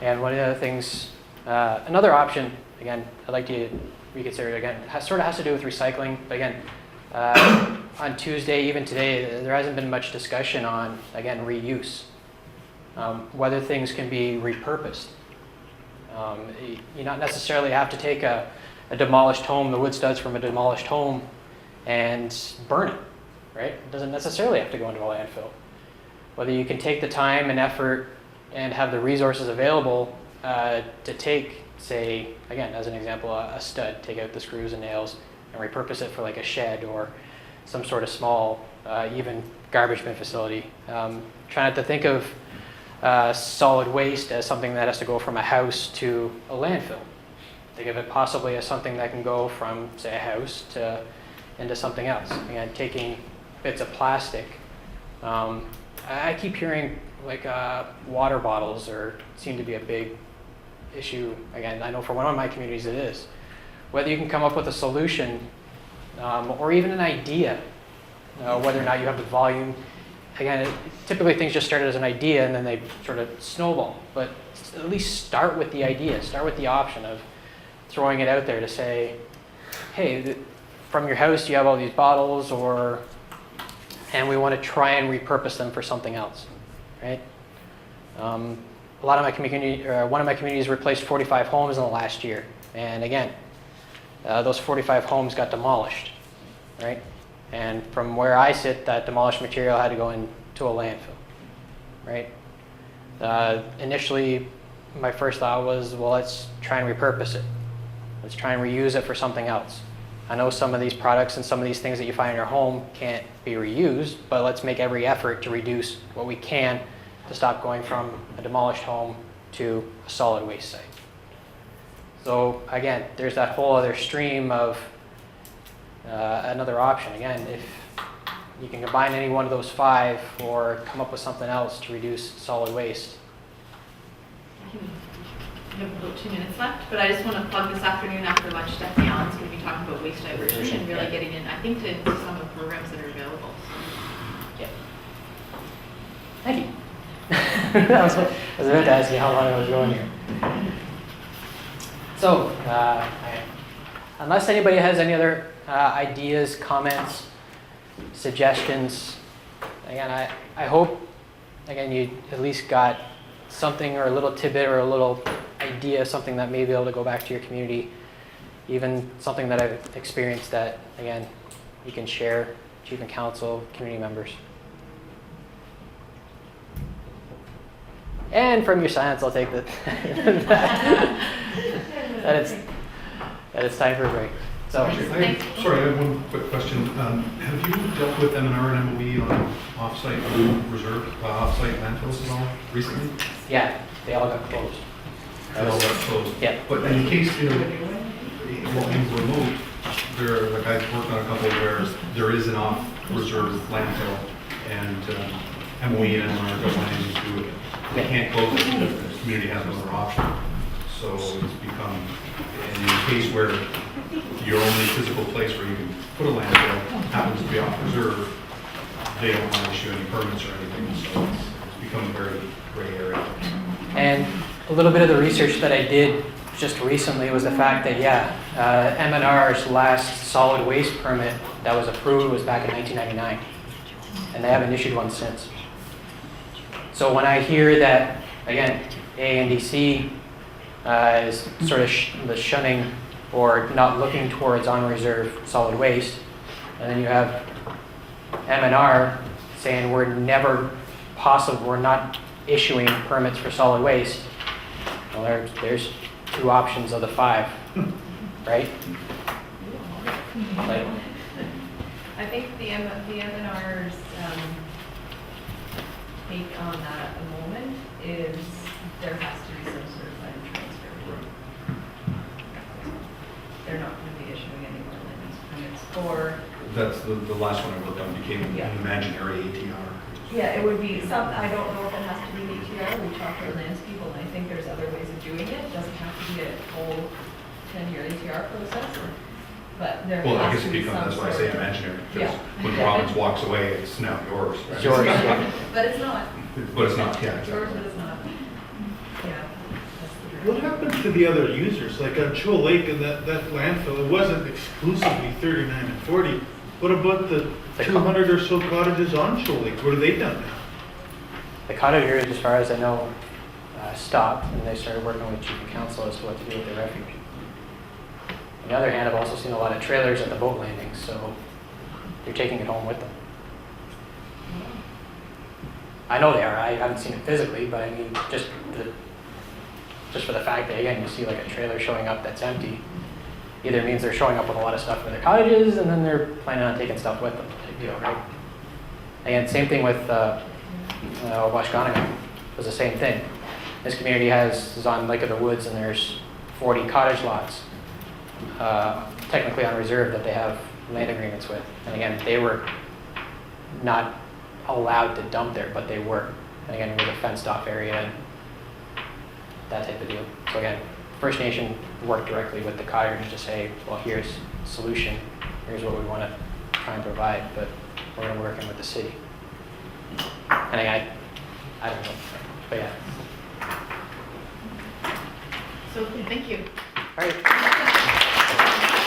And one of the other things, another option, again, I'd like to reconsider again, sort of has to do with recycling. But again, on Tuesday, even today, there hasn't been much discussion on, again, reuse. Whether things can be repurposed. You not necessarily have to take a demolished home, the wood studs from a demolished home, and burn it, right? It doesn't necessarily have to go into a landfill. Whether you can take the time and effort and have the resources available to take, say, again, as an example, a stud, take out the screws and nails and repurpose it for like a shed or some sort of small, even garbage bin facility. Try not to think of solid waste as something that has to go from a house to a landfill. Think of it possibly as something that can go from, say, a house into something else. Again, taking bits of plastic. I keep hearing like water bottles seem to be a big issue. Again, I know for one of my communities it is. Whether you can come up with a solution or even an idea, whether or not you have the volume. Again, typically things just started as an idea and then they sort of snowball. But at least start with the idea. Start with the option of throwing it out there to say, hey, from your house you have all these bottles, and we want to try and repurpose them for something else. Right? A lot of my community, one of my communities replaced 45 homes in the last year, and again, those 45 homes got demolished, right? And from where I sit, that demolished material had to go into a landfill, right? Initially, my first thought was, well, let's try and repurpose it. Let's try and reuse it for something else. I know some of these products and some of these things that you find in your home can't be reused, but let's make every effort to reduce what we can to stop going from a demolished home to a solid waste site. So again, there's that whole other stream of another option. Again, if you can combine any one of those 5 or come up with something else to reduce solid waste. We have about 2 minutes left, but I just want to plug this afternoon after lunch, Stephanie Allen's going to be talking about waste diversion and really getting in, I think, to some of the programs that are available. Yeah. Thank you. I was about to ask you how long I was going here. So, unless anybody has any other ideas, comments, suggestions, again, I hope, again, you at least got something or a little tidbit or a little idea, something that may be able to go back to your community, even something that I've experienced that, again, you can share, chief and council, community members. And from your silence, I'll take that it's time for a break. So, Sorry, I have one quick question. Have you dealt with M&R and MOE on off-site reserve, off-site landfills at all recently? yeah, they all got closed. They all got closed? Yeah. But in case, well, in remote, there, like I've worked on a couple where there is an off-reserve landfill and MOE and M&R don't want anything to do with it. They can't close it because the community has no other option. So it's become, in a case where your only physical place where you can put a landfill happens to be off reserve, they don't want to issue any permits or anything, so it's become a very gray area. And a little bit of the research that I did just recently was the fact that, yeah, M&R's last solid waste permit that was approved was back in 1999, and they haven't issued one since. So when I hear that, again, ANDC is sort of the shunning or not looking towards on-reserve solid waste, and then you have M&R saying we're not issuing permits for solid waste. Well, there's 2 options of the 5, right? Like, I think the M&R's take on that at the moment is there has to be some sort of land transfer. They're not going to be issuing any more land use permits for. That's the last one I worked on became Yeah. an imaginary ATR. Yeah, it would be some, I don't know if it has to be an ATR, we talked to our landspeople, and I think there's other ways of doing it, it doesn't have to be a whole 10-year ATR process, but there Well, I has guess to it be becomes, some that's why I sort say of- imaginary, because Yeah. when Yeah. Robbins walks away, it's now yours. Right? It's yours, yeah. But it's not, But it's not, yeah, it's yours, exactly. but it's not. Yeah. that's the What dream. happens to the other users, like on Shoal Lake and that landfill, it wasn't exclusively 39 and 40. What about the The 200 or so cottages on Shoal Lake? What are they done now? the cottagers, as far as I know, stopped, and they started working with chief and council as to what to do with their refuge. On the other hand, I've also seen a lot of trailers at the boat landings, so they're taking it home with them. I know they are. I haven't seen it physically, but I mean, just for the fact that, again, you see like a trailer showing up that's empty, either means they're showing up with a lot of stuff for their cottages, and then they're planning on taking stuff with them, type deal, right? And same thing with Washgonagon, was the same thing. This community is on Lake of the Woods, and there's 40 cottage lots, technically on reserve, that they have land agreements with. And again, they were not allowed to dump there, but they were. And again, it was a fenced off area and that type of deal. So again, First Nation worked directly with the cottagers to say, well, here's a solution, here's what we want to try and provide, but we're going to work in with the city. And again, I don't know, but yeah. So, thank you. All right.